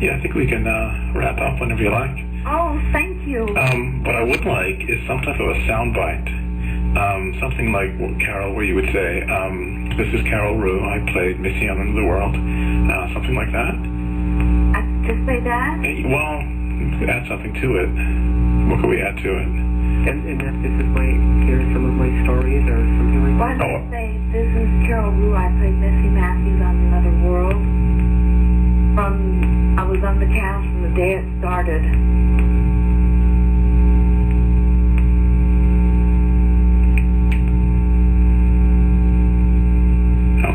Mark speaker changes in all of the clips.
Speaker 1: Yeah, I think we can wrap up whenever you like.
Speaker 2: Oh, thank you.
Speaker 1: What I would like is some type of a soundbite. Something like, Carol, where you would say, this is Carol Roux, I played Missy on Into the World. Something like that.
Speaker 2: I could just say that?
Speaker 1: Well, add something to it. What could we add to it?
Speaker 3: And that this is here's some of my stories or something like
Speaker 2: Why
Speaker 3: that?
Speaker 2: don't I say, this is Carol Roux, I played Missy Matthews on Another World. I was on the cast from the day it started.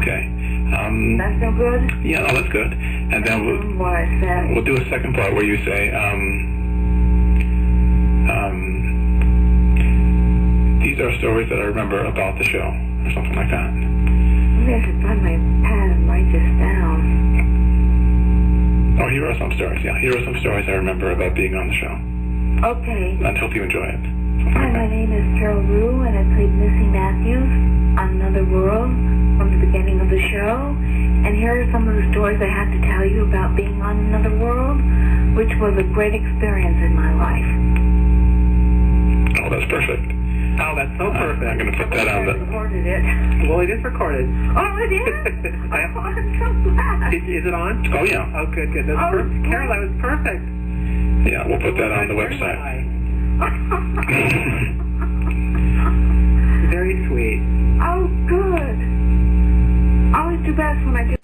Speaker 1: Okay.
Speaker 2: That's no good?
Speaker 1: Yeah, no, that's good. And then
Speaker 2: What I said.
Speaker 1: we'll do a second part where you say, these are stories that I remember about the show, or something like that.
Speaker 2: Maybe I should find my pad and write this down.
Speaker 1: Oh, here are some stories, yeah. Here are some stories I remember about being on the show.
Speaker 2: Okay.
Speaker 1: And hope you enjoy it.
Speaker 2: Hi, my name is Carol Roux, and I played Missy Matthews on Another World from the beginning of the show. And here are some of the stories I had to tell you about being on Another World, which was a great experience in my life.
Speaker 1: Oh, that's perfect.
Speaker 3: Oh, that's so perfect.
Speaker 1: I'm going to put that on the...
Speaker 2: I recorded it.
Speaker 3: Well, it is recorded.
Speaker 2: Oh, it is? Oh, I'm so glad.
Speaker 3: Is it on?
Speaker 1: Oh, yeah.
Speaker 3: Oh, good. That's perfect. Carol, that was perfect.
Speaker 1: Yeah, we'll put that on the website.
Speaker 3: Very sweet.
Speaker 2: Oh, good. I always do best when I get...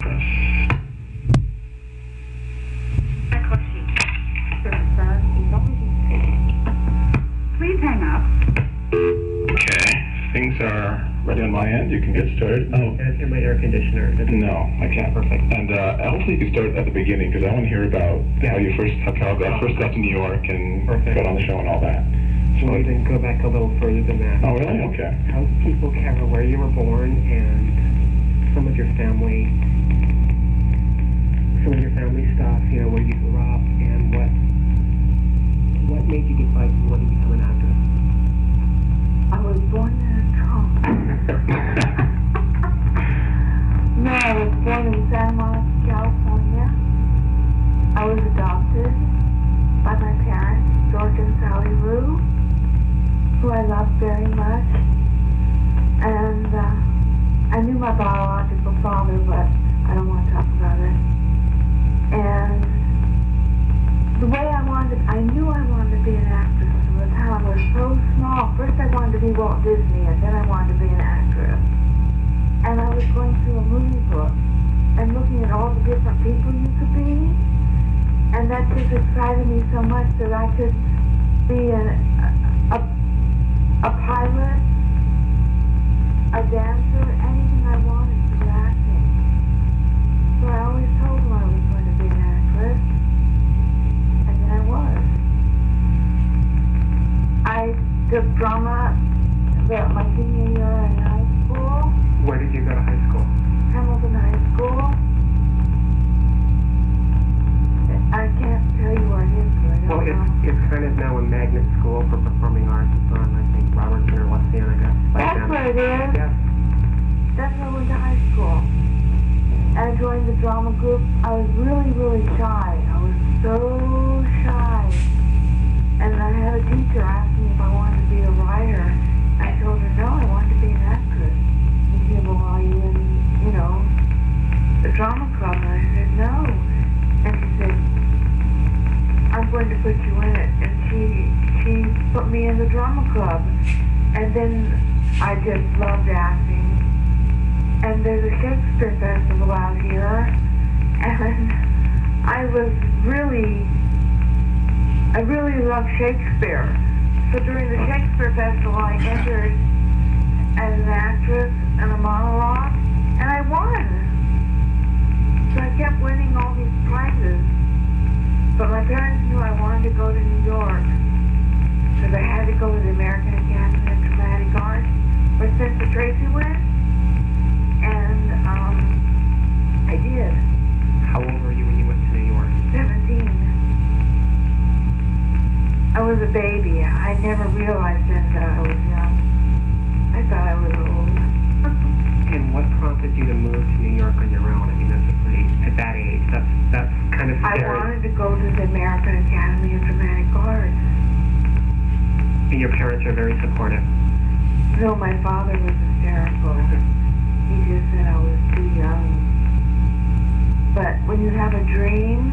Speaker 2: Please hang up.
Speaker 1: Okay, things are ready on my end. You can get started. Oh,
Speaker 3: Can I hear my air conditioner?
Speaker 1: no, I can't.
Speaker 3: Perfect.
Speaker 1: And hopefully you can start at the beginning, because I want to hear about how Carol first got to New York and
Speaker 3: Perfect.
Speaker 1: got on the show and all that.
Speaker 3: So we can go back a little further than that.
Speaker 1: Oh, really? Okay.
Speaker 3: Tell people, Carol, where you were born and some of your family stuff, where you grew up and what made you decide you wanted to become an actress?
Speaker 2: I was born in a trunk. No, I was born in Santa Monica, California. I was adopted by my parents, George and Sally Roux, who I loved very much. And I knew my biological father, but I don't want to talk about it. And the way I knew I wanted to be an actress from the time I was so small. First I wanted to be Walt Disney, and then I wanted to be an actress. And I was going through a movie book and looking at all the different people you could be. And that just excited me so much that I could be a pilot, a dancer, anything I wanted to acting. So I always told them I was going to be an actress, and then I was. I took drama my senior year in high school.
Speaker 3: Where did you go to high school?
Speaker 2: Hamilton High School. I can't tell you where it is, but I don't know.
Speaker 3: It's kind of now a magnet school for performing arts. It's on, I think, Robertson or West Cienega.
Speaker 2: That's where it is.
Speaker 3: Yes.
Speaker 2: That's where I went to high school. I joined the drama group. I was really, really shy. I was so shy. And I had a teacher ask me if I wanted to be a writer. I told her, no, I wanted to be an actress. He said, well, are you in, the drama club? And I said, no. And he said, I'm going to put you in it. And she put me in the drama club. And then I just loved acting. And there's a Shakespeare festival out here, and I really loved Shakespeare. So during the Shakespeare festival, I entered as an actress in a monologue, and I won. So I kept winning all these prizes. But my parents knew I wanted to go to New York, because I had to go to the American Academy of Dramatic Arts, where Spencer Tracy went. And I did.
Speaker 3: How old were you when you went to New York?
Speaker 2: 17. I was a baby. I never realized then that I was young. I thought I was old.
Speaker 3: And what prompted you to move to New York on your own? I mean, that's a pretty, at that age, that's kind of scary.
Speaker 2: I wanted to to the American Academy of Dramatic Arts.
Speaker 3: And your parents are very supportive.
Speaker 2: No, my father was hysterical. He just said I was too young. But when you have a dream,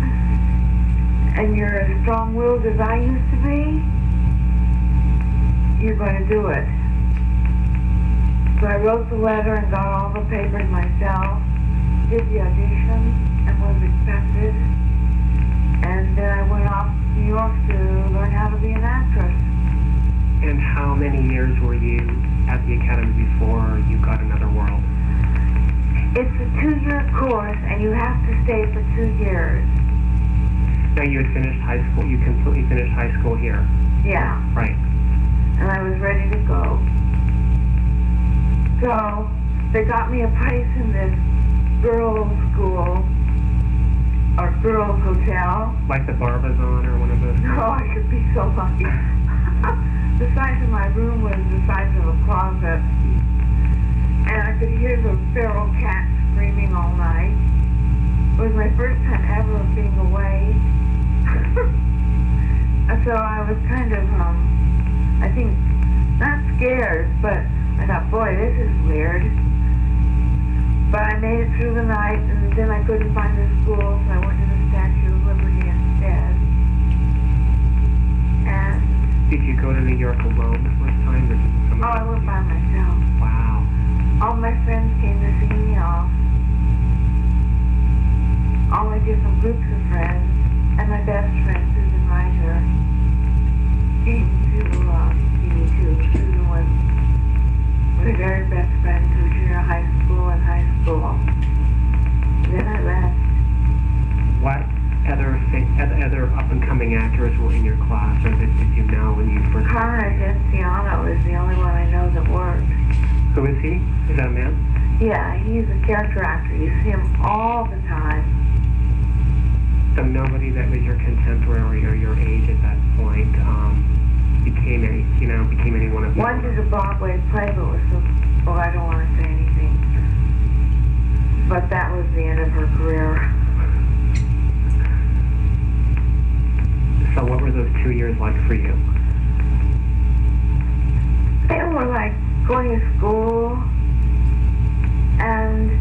Speaker 2: and you're as strong-willed as I used to be, you're going to do it. So I wrote the letter and got all the papers myself, did the audition, and was accepted. And then I went off to New York to learn how to be an actress.
Speaker 3: And how many years were you at the Academy before you got Another World?
Speaker 2: It's a 2-year course, and you have to stay for 2 years.
Speaker 3: Now you had finished high school, you completely finished high school here.
Speaker 2: Yeah.
Speaker 3: Right.
Speaker 2: And I was ready to go. So they got me a place in this girls' school, or girls' hotel.
Speaker 3: Like the Barbizon or one of those?
Speaker 2: Oh, I could be so lucky. The size of my room was the size of a closet. And I could hear the feral cat screaming all night. It was my first time ever of being away. So I was kind of, I think, not scared, but I thought, boy, this is weird. But I made it through the night, and then I couldn't find the school, so I went to the Statue of Liberty instead. And
Speaker 3: did you go to New York alone the first time, or did someone?
Speaker 2: I went by myself.
Speaker 3: Wow.
Speaker 2: All my friends came to see me off. All my different groups of friends, and my best friend, Susan Reiser, came to see me too. Susan was my very best friend through junior high school and high school. Then I left.
Speaker 3: What other up-and-coming actors were in your class, or did you know when you first?
Speaker 2: Carmen Argenziano is the only one I know that works.
Speaker 3: Who is he? Is that a man?
Speaker 2: Yeah, he's a character actor. You see him all the time.
Speaker 3: So nobody that was your contemporary or your age at that point became any one of them.
Speaker 2: One did a Broadway play, but was so, well, I don't want to say anything. But that was the end of her career.
Speaker 3: So what were those 2 years like for you?
Speaker 2: They were like going to school, and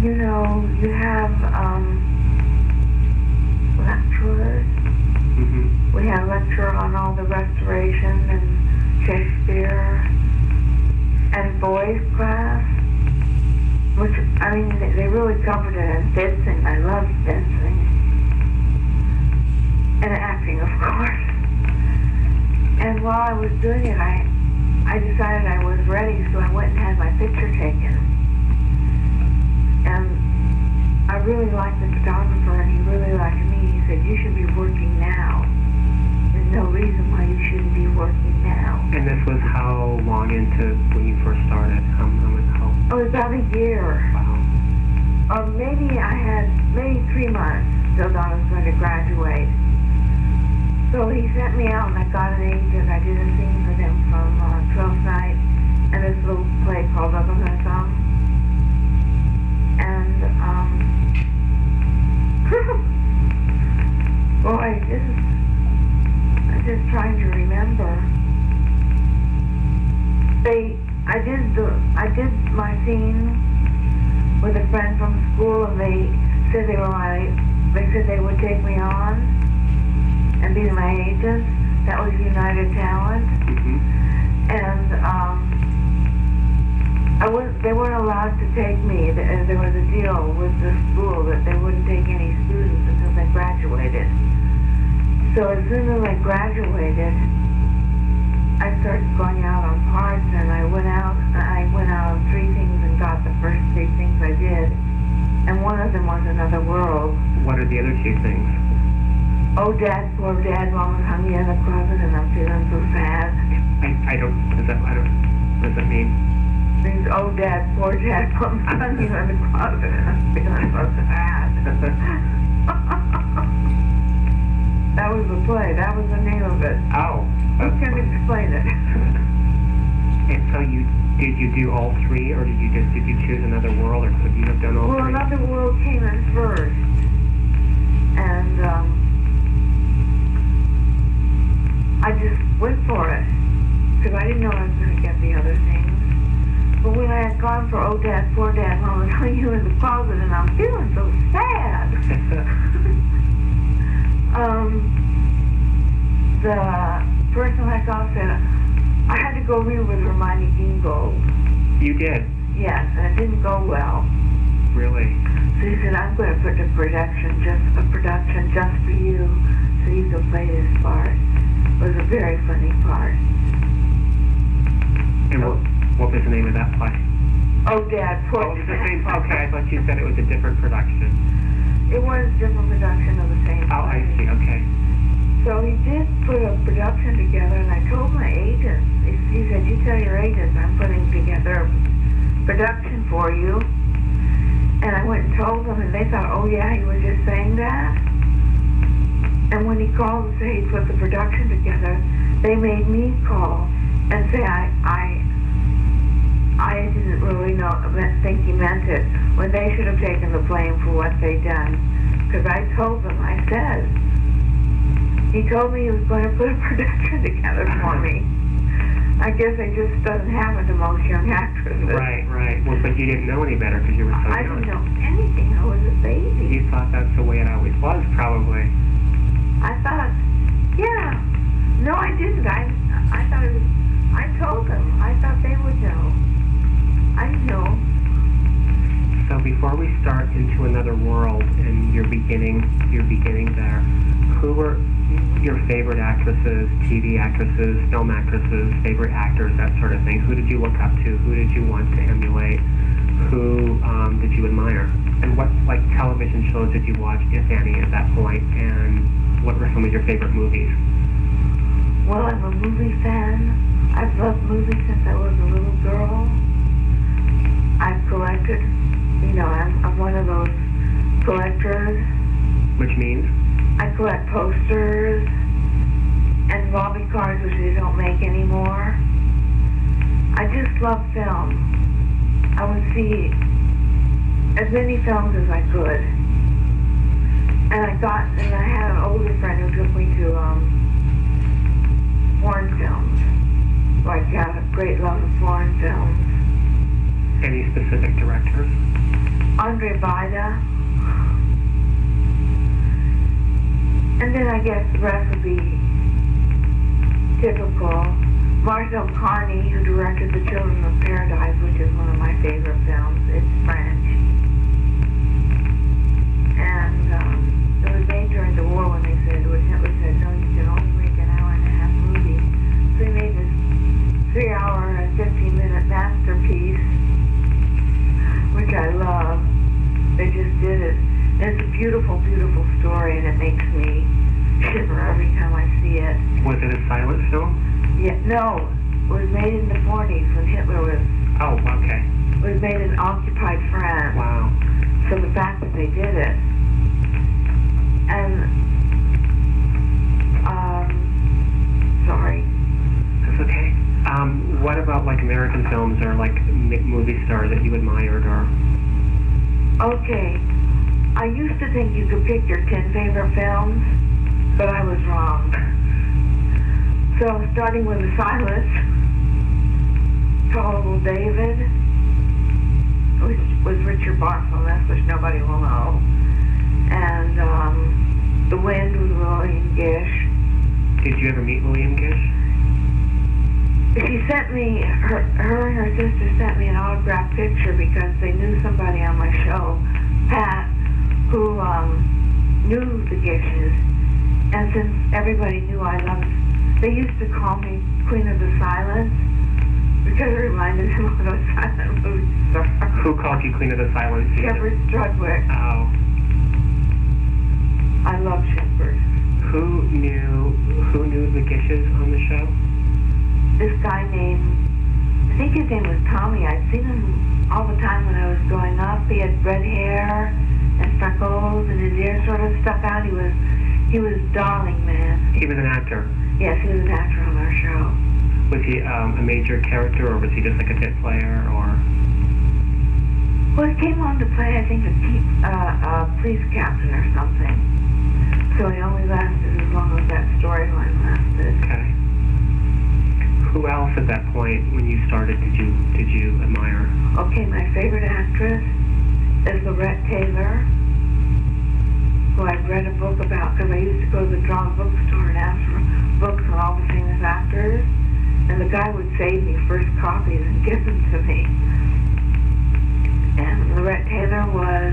Speaker 2: you know, you have lecturers.
Speaker 3: Mm-hmm.
Speaker 2: We had a lecture on all the Restoration and Shakespeare and boys class, which, I mean, they really covered it, and fencing. I loved fencing. And acting, of course. And while I was doing it, I decided I was ready, so I went and had my picture taken. And I really liked the photographer, and he really liked me. He said, "You should be working now. There's no reason why you shouldn't be working now."
Speaker 3: And this was how long into when you first started? How?
Speaker 2: Oh, it was about a year.
Speaker 3: Wow.
Speaker 2: Or maybe I had, maybe 3 months till Donna was going to graduate. So he sent me out, and I got an agent. I did a scene for them from 12th Night and this little play called Up on the Thumb. And, boy, I'm just trying to remember. I did my scene with a friend from school, and they said they would take me on and be my agent. That was United Talent.
Speaker 3: Mm-hmm.
Speaker 2: And they weren't allowed to take me. There was a deal with the school that they wouldn't take any students until they graduated. So as soon as I graduated, I started going out on parts, and I went out on 3 things and got the first 3 things I did. And one of them was Another World.
Speaker 3: What are the other 2 things?
Speaker 2: Oh, Dad, poor Dad, Mama's hung in the closet, and I'm feeling so sad.
Speaker 3: What does that mean?
Speaker 2: It means, oh, Dad, poor Dad, Mama's hung in the closet, and I'm feeling so sad. That was the play. That was the name of it.
Speaker 3: Oh.
Speaker 2: Who can explain it?
Speaker 3: And so did you do all 3, or did you choose Another World, or could you have done all 3?
Speaker 2: Well, Another World came in first. And closet and I'm feeling so sad. The person I saw said I had to go read with Hermione Gingold.
Speaker 3: You did?
Speaker 2: Yes, and it didn't go well.
Speaker 3: Really?
Speaker 2: So he said, I'm going to put a production just for you, so you can play this part. It was a very funny part.
Speaker 3: And what was the name of that play?
Speaker 2: Oh, Dad, poor
Speaker 3: Oh, it was the same. Okay, I thought you said it was a different production.
Speaker 2: It was a different production of the same play.
Speaker 3: Oh, I see. Okay.
Speaker 2: So he did put a production together, and I told my agent, he said, you tell your agents I'm putting together a production for you. And I went and told them, and they thought, oh yeah, he was just saying that. And when he called to say he put the production together, they made me call and say I didn't really think he meant it, when they should have taken the blame for what they'd done. Because I told them, I said, he told me he was going to put a production together for me. I guess it just doesn't happen to most young actresses.
Speaker 3: Right. Well, but you didn't know any better because you were so young.
Speaker 2: I didn't know anything. I was a baby.
Speaker 3: You thought that's the way it always was, probably.
Speaker 2: I thought, yeah. No, I didn't. I thought it was, I told them. I thought they would know. I know.
Speaker 3: So before we start into another world and you're beginning there, who were your favorite actresses, TV actresses, film actresses, favorite actors, that sort of thing? Who did you look up to? Who did you want to emulate? Who did you admire? And what television shows did you watch, if any, at that point? And what were some of your favorite movies?
Speaker 2: Well, I'm a movie fan. I've loved movies since I was a little girl. I've collected, I'm one of those collectors.
Speaker 3: Which means?
Speaker 2: I collect posters and lobby cards, which they don't make anymore. I just love film. I would see as many films as I could. And I had an older friend who took me to foreign films. So I got a great love of foreign films.
Speaker 3: Any specific directors?
Speaker 2: Andre Bida. And then I guess the rest would be typical. Marcel Carny, who directed The Children of Paradise, which is one of my favorite films. It's French. And it was made during the war when Hitler said, no, you can only make an hour-and-a-half movie. So he made this 3-hour and 15-minute masterpiece, which I love. They just did it. And it's a beautiful, beautiful story, and it makes me shiver every time I see it.
Speaker 3: Was it a silent film?
Speaker 2: Yeah, no. It was made in the 40s when Hitler was...
Speaker 3: Oh, okay.
Speaker 2: It was made in occupied France.
Speaker 3: Wow.
Speaker 2: So the fact that they did it. And, sorry.
Speaker 3: That's okay. What about American films or movie stars that you admired or...
Speaker 2: Okay. I used to think you could pick your 10 favorite films, but I was wrong. So, starting with The Silence, Tolerable David, which was Richard Barthelmess, which nobody will know, and The Wind with William Gish.
Speaker 3: Did you ever meet William Gish?
Speaker 2: She sent me, her and her sister sent me an autographed picture because they knew somebody on my show, Pat, who knew the Gishes, and since everybody knew I loved, they used to call me Queen of the Silence because it reminded them of a silent movie star.
Speaker 3: Who called you Queen of the Silence?
Speaker 2: Shepard Strudwick.
Speaker 3: Oh.
Speaker 2: I love Shepard.
Speaker 3: Who knew the Gishes on the show?
Speaker 2: This guy named, I think his name was Tommy. I'd seen him all the time when I was growing up. He had red hair and freckles, and his ears sort of stuck out. He was darling, man.
Speaker 3: He was an actor?
Speaker 2: Yes, he was an actor on our show.
Speaker 3: Was he a major character, or was he just a bit player, or?
Speaker 2: Well, he came on to play, I think, a police captain or something. So he only lasted as long as that storyline lasted.
Speaker 3: Okay. Who else at that point, when you started, did you admire?
Speaker 2: Okay, my favorite actress is Lorette Taylor, who I've read a book about because I used to go to the Drawn bookstore and ask for books on all the famous actors, and the guy would save me first copies and give them to me. And Lorette Taylor was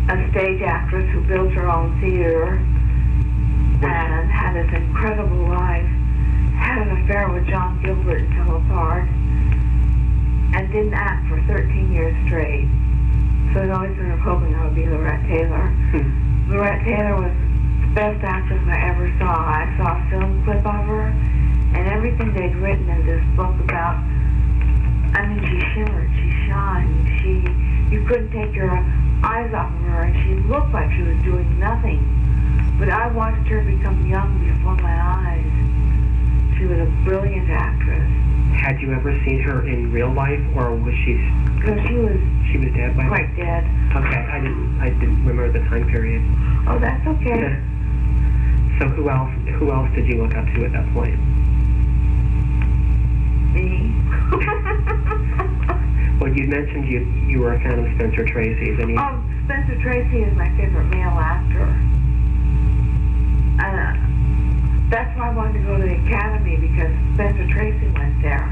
Speaker 2: a stage actress who built her own theater and had this incredible life, had an affair with John Gilbert and fell apart, and didn't act for 13 years straight. So I'd always been hoping I would be Lorette Taylor. Lorette Taylor was the best actress I ever saw. I saw a film clip of her, and everything they'd written in this book about, I mean, she shimmered, she shined, you couldn't take your eyes off of her, and she looked like she was doing nothing. But I watched her become young before my eyes. She was a brilliant actress.
Speaker 3: Had you ever seen her in real life, or was she?
Speaker 2: No,
Speaker 3: she was dead by then?
Speaker 2: Quite dead.
Speaker 3: Okay, I didn't remember the time period.
Speaker 2: Oh, that's okay.
Speaker 3: So who else did you look up to at that point?
Speaker 2: Me.
Speaker 3: Well, you mentioned you were a fan of Spencer Tracy's, and
Speaker 2: Oh, Spencer Tracy is my favorite male actor. That's why I wanted to go to the Academy, because Spencer Tracy went there.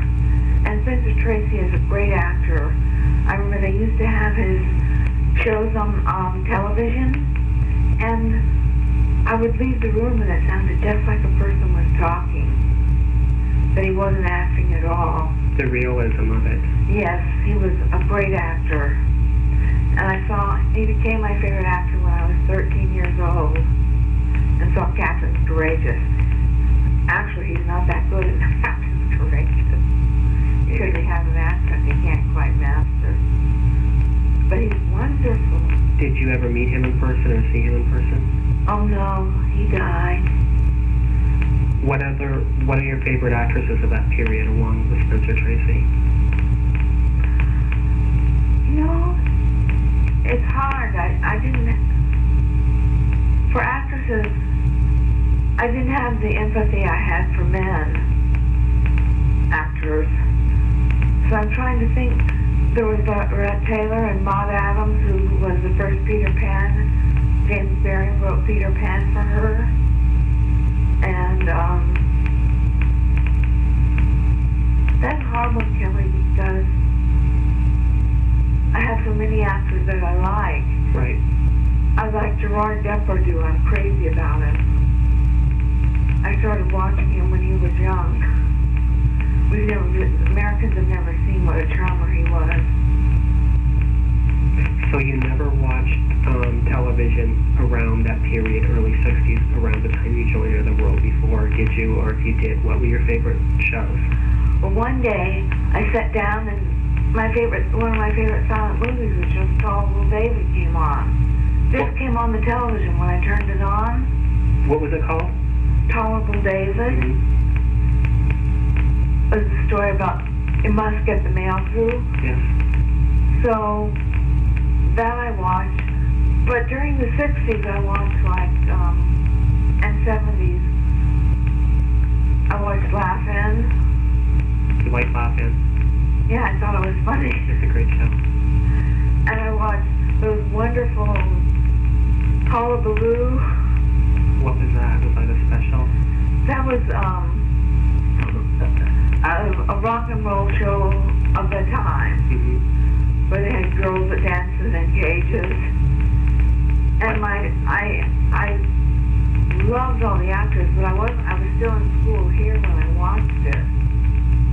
Speaker 2: And Spencer Tracy is a great actor. I remember they used to have his shows on television, and I would leave the room and it sounded just like a person was talking. But he wasn't acting at all.
Speaker 3: The realism of it.
Speaker 2: Yes, he was a great actor. And he became my favorite actor when I was 13 years old, and saw Captain Courageous. Actually, he's not that good at Captain Courageous, because he has an accent he can't quite master. But he's wonderful.
Speaker 3: Did you ever meet him in person or see him in person?
Speaker 2: Oh no, he died.
Speaker 3: What are your favorite actresses of that period, along with Spencer Tracy?
Speaker 2: You know, it's hard. I didn't. For actresses, I didn't have the empathy I had for men actors. So I'm trying to think. There was Lorette Taylor and Maude Adams, who was the first Peter Pan. James Barrie wrote Peter Pan for her. And that's a hard one, Kelly, because I have so many actors that I like.
Speaker 3: Right.
Speaker 2: I like Gerard Depardieu. I'm crazy about him. I started watching him when he was young. Americans have never seen what a charmer he was.
Speaker 3: So you never watched television around that period, early 60s, around the time you joined The World before, did you? Or if you did, what were your favorite shows?
Speaker 2: Well, one day I sat down and one of my favorite silent movies was just Tall Little David came on. This came on the television when I turned it on.
Speaker 3: What was it called?
Speaker 2: Tall Little David. It was a story about you must get the mail through.
Speaker 3: Yes.
Speaker 2: So that I watched. But during the 60s I watched and 70s, I watched Laugh-In.
Speaker 3: You like Laugh-In?
Speaker 2: Yeah, I thought it was funny.
Speaker 3: It's a great show.
Speaker 2: And I watched those wonderful Hullabaloo.
Speaker 3: What was that? Was that a special?
Speaker 2: That was a rock and roll show of the time, where they had girls that danced in cages. And I loved all the actors, but I was still in school here when I watched it.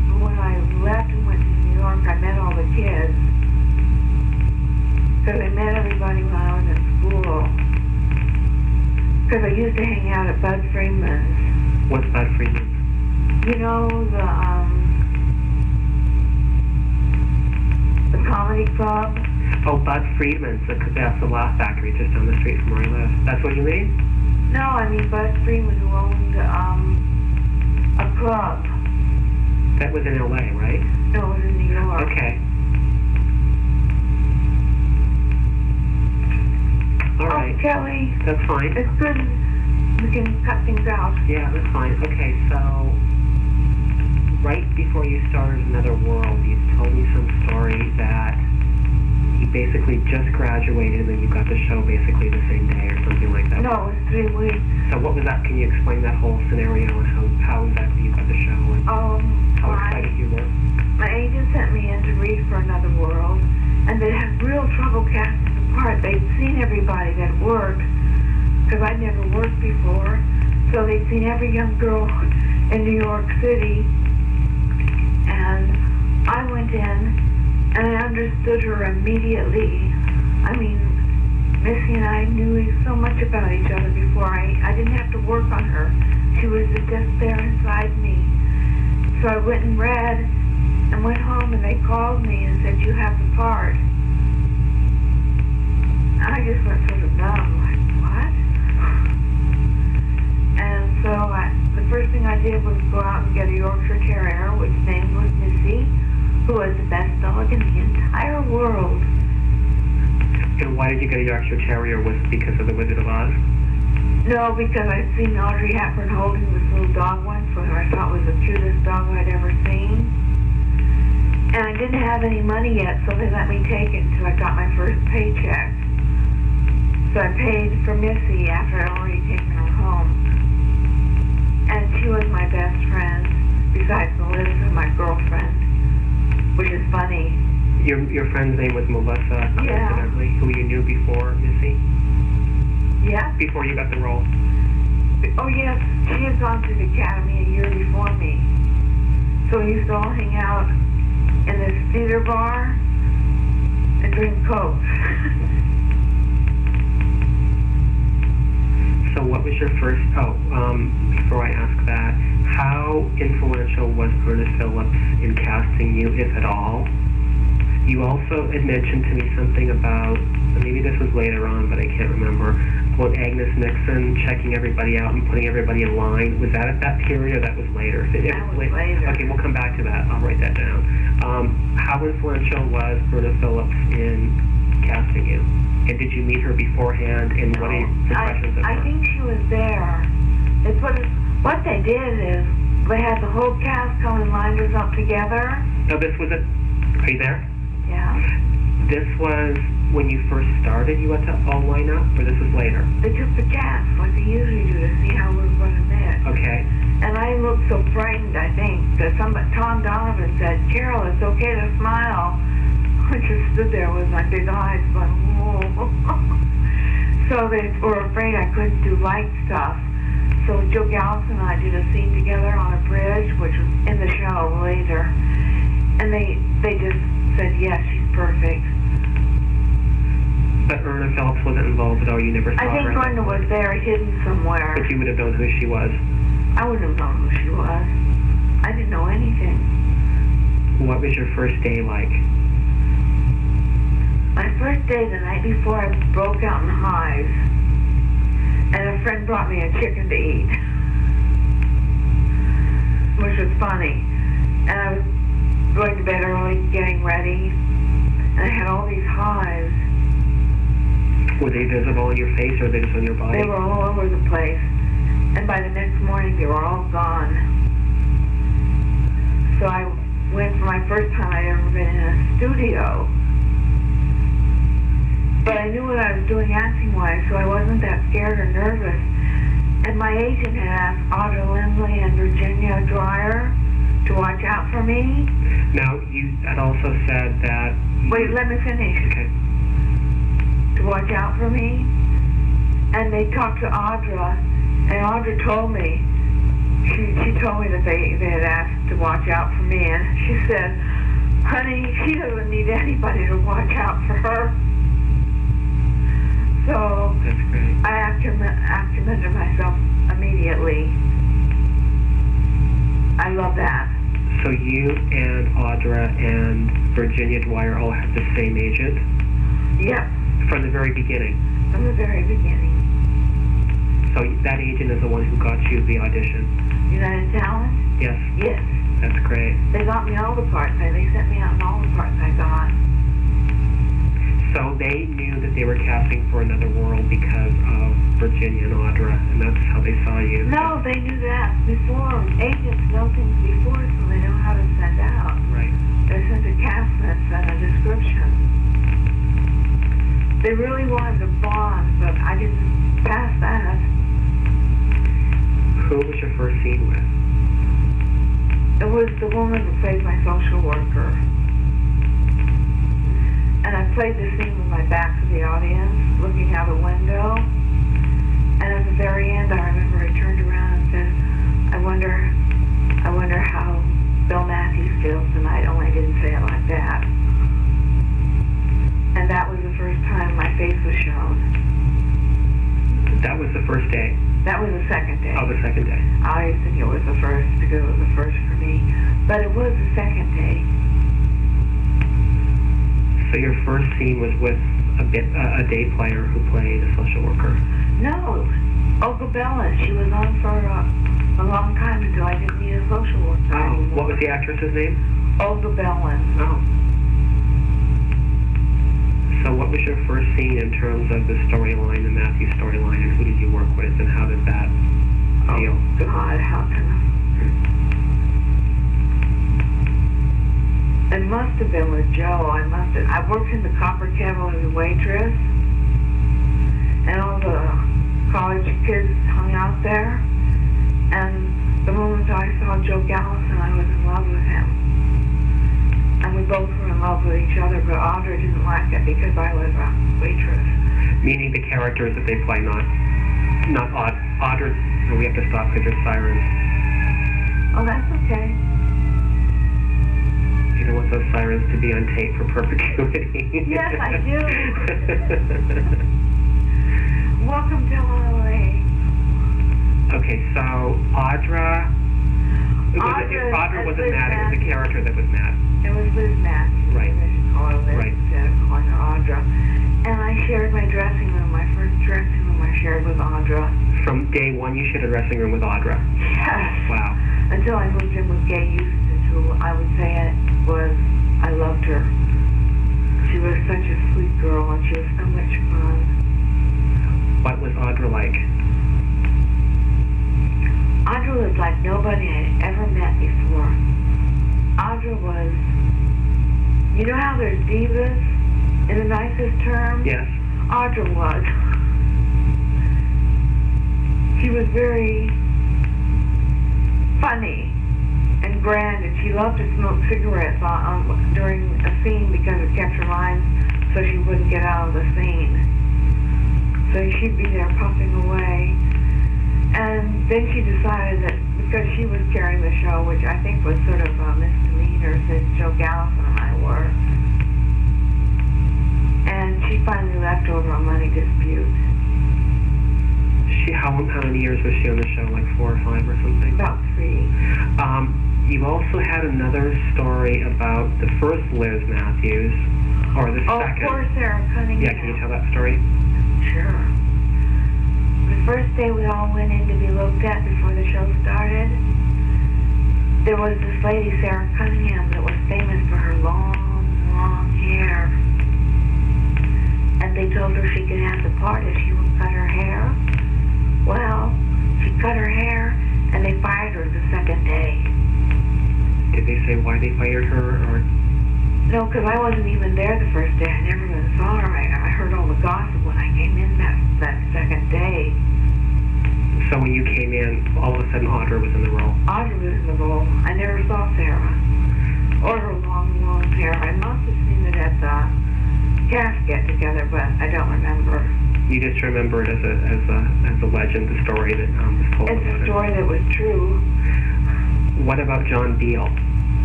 Speaker 2: But when I left and went to New York, I met all the kids, because I met everybody when I was in school. Because I used to hang out at Bud Freeman's.
Speaker 3: What's Bud Freeman's?
Speaker 2: You know, the comedy club?
Speaker 3: Oh, Bud Friedman's. That's the Laugh Factory just down the street from where I live. That's what you mean?
Speaker 2: No, I mean Bud Freeman, who owned a club.
Speaker 3: That was in L.A., right?
Speaker 2: No, it was in New York.
Speaker 3: Okay. All right.
Speaker 2: Oh, Kelly.
Speaker 3: That's fine.
Speaker 2: It's good. We can cut things out.
Speaker 3: Yeah, that's fine. Okay, so right before you started Another World, you told me some story that you basically just graduated and then you got the show basically the same day or something like that?
Speaker 2: No, it was 3 weeks.
Speaker 3: So what was that? Can you explain that whole scenario and how exactly you got the show and how excited you were?
Speaker 2: My agent sent me in to read for Another World, and they had real trouble casting the part. They'd seen everybody that worked, because I'd never worked before. So they'd seen every young girl in New York City, and I went in, and I understood her immediately. I mean, Missy and I knew so much about each other before. I didn't have to work on her. She was just there inside me. So I went and read, and went home, and they called me and said, you have the part. I just went sort of numb, like, what? And so the first thing I did was go out and get a Yorkshire Terrier, which name was Missy, who was the best dog in the entire world.
Speaker 3: And why did you get a Yorkshire Terrier? Was it because of The Wizard of Oz?
Speaker 2: No, because I'd seen Audrey Hepburn holding this little dog once, which I thought was the cutest dog I'd ever seen. And I didn't have any money yet, so they let me take it until I got my first paycheck. So I paid for Missy after I'd already taken her home. And she was my best friend, besides Melissa, my girlfriend, which is funny.
Speaker 3: Your friend's name was Melissa, coincidentally, who you knew before Missy?
Speaker 2: Yeah.
Speaker 3: Before you got the role?
Speaker 2: Oh, yes. She had gone to the academy a year before me. So we used to all hang out in this theater bar and drink Coke.
Speaker 3: So what was your first, before I ask that, how influential was Ernest Phillips in casting you, if at all? You also had mentioned to me something about, maybe this was later on, but I can't remember, about Agnes Nixon checking everybody out and putting everybody in line. Was that at that period or that was later?
Speaker 2: That was later.
Speaker 3: Okay, we'll come back to that. I'll write that down. How influential was Ernest Phillips in casting you? And did you meet her beforehand, and what are your impressions of her?
Speaker 2: I think she was there. What they did is, they had the whole cast come and lined us up together.
Speaker 3: No, this was it. Are you there?
Speaker 2: Yeah.
Speaker 3: This was when you first started, you had to all line up, or this was later?
Speaker 2: They took the cast, like they usually do, to see how we were going to mix.
Speaker 3: Okay.
Speaker 2: And I looked so frightened, I think, that Tom Donovan said, Carol, it's okay to smile. I just stood there with my big eyes going, whoa. So they were afraid I couldn't do light stuff. So Joe Galvin and I did a scene together on a bridge, which was in the show later. And they just said, yes, she's perfect.
Speaker 3: But Erna Phillips wasn't involved at all? You never saw her?
Speaker 2: I think Erna was there, hidden somewhere.
Speaker 3: But you would have known who she was?
Speaker 2: I wouldn't have known who she was. I didn't know anything.
Speaker 3: What was your first day like?
Speaker 2: My first day, the night before, I broke out in hives. And a friend brought me a chicken to eat. Which was funny. And I was going to bed early, getting ready. And I had all these hives.
Speaker 3: Were they visible on your face or were they just on your body?
Speaker 2: They were all over the place. And by the next morning, they were all gone. So I went for my first time I'd ever been in a studio. But I knew what I was doing acting-wise, so I wasn't that scared or nervous. And my agent had asked Audra Lindley and Virginia Dwyer to watch out for me.
Speaker 3: Now, you had also said that...
Speaker 2: Wait, let me finish.
Speaker 3: Okay.
Speaker 2: To watch out for me. And they talked to Audra, and Audra told me, she told me that they had asked to watch out for me, and she said, honey, she doesn't need anybody to watch out for her. So
Speaker 3: that's great.
Speaker 2: I acclimated myself immediately. I love that.
Speaker 3: So you and Audra and Virginia Dwyer all had the same agent?
Speaker 2: Yep.
Speaker 3: From the very beginning?
Speaker 2: From the very beginning.
Speaker 3: So that agent is the one who got you the audition?
Speaker 2: United Talent?
Speaker 3: Yes.
Speaker 2: Yes.
Speaker 3: That's great.
Speaker 2: They got me all the parts. They sent me out in all the parts I got.
Speaker 3: So they knew that they were casting for Another World because of Virginia and Audra, and that's how they saw you.
Speaker 2: No, they knew that before. Agents know things before, so they know how to send out.
Speaker 3: Right.
Speaker 2: They send a cast list and a description. They really wanted to bond, but I didn't pass that.
Speaker 3: Who was your first scene with?
Speaker 2: It was the woman who played my social worker. And I played the scene with my back to the audience, looking out a window. And at the very end, I remember I turned around and said, I wonder how Bill Matthews feels tonight, only I didn't say it like that. And that was the first time my face was shown.
Speaker 3: That was the first day?
Speaker 2: That was the second day.
Speaker 3: Oh, the second day.
Speaker 2: I always think it was the first because it was the first for me. But it was the second day.
Speaker 3: So your first scene was with a day player who played a social worker?
Speaker 2: No. Olga Bellin. She was on for a long time until I didn't need a social worker anymore.
Speaker 3: What was the actress's name?
Speaker 2: Olga Bellin.
Speaker 3: Oh. So what was your first scene in terms of the storyline, the Matthew storyline, and who did you work with, and how did that feel?
Speaker 2: Oh, God, how can I... It must have been with Joe. I worked in the Copper Kettle as a waitress, and all the college kids hung out there, and the moment I saw Joe Gallison, I was in love with him. And we both were in love with each other, but Audra didn't like it because I was a waitress.
Speaker 3: Meaning the characters that they play, not Audra. So we have to stop because there's sirens.
Speaker 2: Oh, that's okay.
Speaker 3: You don't want those sirens to be on tape for perpetuity.
Speaker 2: Yes, I do. Welcome to LA.
Speaker 3: Okay, so Audra wasn't mad. It was the character that was mad.
Speaker 2: It was Liz Matthews.
Speaker 3: Right.
Speaker 2: I should call her Liz
Speaker 3: Right.
Speaker 2: instead of calling her Audra. And I shared my dressing room. My first dressing room I shared with Audra.
Speaker 3: From day one, you shared a dressing room with Audra.
Speaker 2: Yes.
Speaker 3: Wow.
Speaker 2: Until I moved in with Gay Eustace, who I would say I loved her. She was such a sweet girl, and she was so much fun.
Speaker 3: What was Audra like?
Speaker 2: Audra was like nobody I'd ever met before. Audra was, you know how there's divas in the nicest term?
Speaker 3: Yes.
Speaker 2: Audra was. She was very funny and grand, and she loved to smoke cigarettes during a scene because it kept her lines so she wouldn't get out of the scene. So she'd be there puffing away. And then she decided that because she was carrying the show, which I think was sort of a misdemeanor since Joe Gallison and I were, and she finally left over a money dispute.
Speaker 3: How many years was she on the show? Like 4 or 5 or something?
Speaker 2: About 3.
Speaker 3: You also had another story about the first Liz Matthews, or the second.
Speaker 2: Oh, poor Sarah Cunningham.
Speaker 3: Yeah, can you tell that story?
Speaker 2: Sure. The first day we all went in to be looked at before the show started, there was this lady, Sarah Cunningham, that was famous for her long, long hair. And they told her she could have the part if she would cut her hair. Well, she cut her hair, and they fired her the second day.
Speaker 3: Did they say why they fired her, or?
Speaker 2: No, because I wasn't even there the first day. I never even saw her. I heard all the gossip when I came in that second day.
Speaker 3: So when you came in, all of a sudden Audra was in the role?
Speaker 2: Audra was in the role. I never saw Sarah. Or her long, long hair. I must have seen it at the casket together, but I don't remember.
Speaker 3: You just remember it as a legend, the story that was told about it.
Speaker 2: It's a story that was true.
Speaker 3: What about John Beale?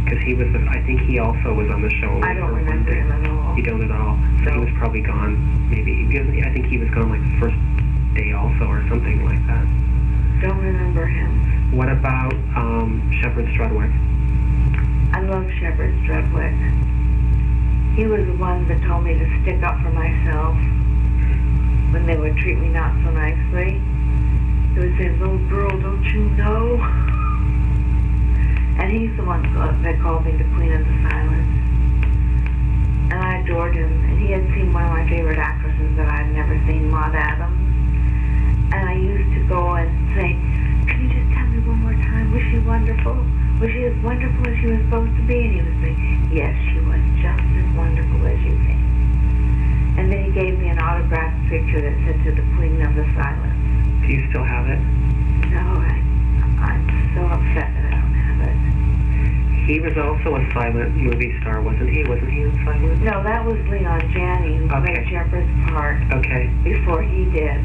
Speaker 3: Because he was, I think he also was on the show.
Speaker 2: I don't remember him at all.
Speaker 3: You don't at all? So he was probably gone, maybe. I think he was gone like the first day also, or something like that.
Speaker 2: Don't remember him.
Speaker 3: What about Shepard Strudwick?
Speaker 2: I love Shepard Strudwick. He was the one that told me to stick up for myself when they would treat me not so nicely. He would say, "Little girl, don't you know?" And he's the one that called me the Queen of the Silence. And I adored him. And he had seen one of my favorite actresses that I had never seen, Maud Adams. And I used to go and say, "Can you just tell me one more time, was she wonderful? Was she as wonderful as she was supposed to be?" And he would say, "Yes, she was just as wonderful as you think." And then he'd gave me an autographed picture that said "To the Queen of the Silence."
Speaker 3: Do you still have it?
Speaker 2: No, I'm so upset that I don't have it.
Speaker 3: He was also a silent movie star, wasn't he? Wasn't he in silent?
Speaker 2: No, that was Leon Janney, who played Shepard's part.
Speaker 3: Okay.
Speaker 2: Before he did.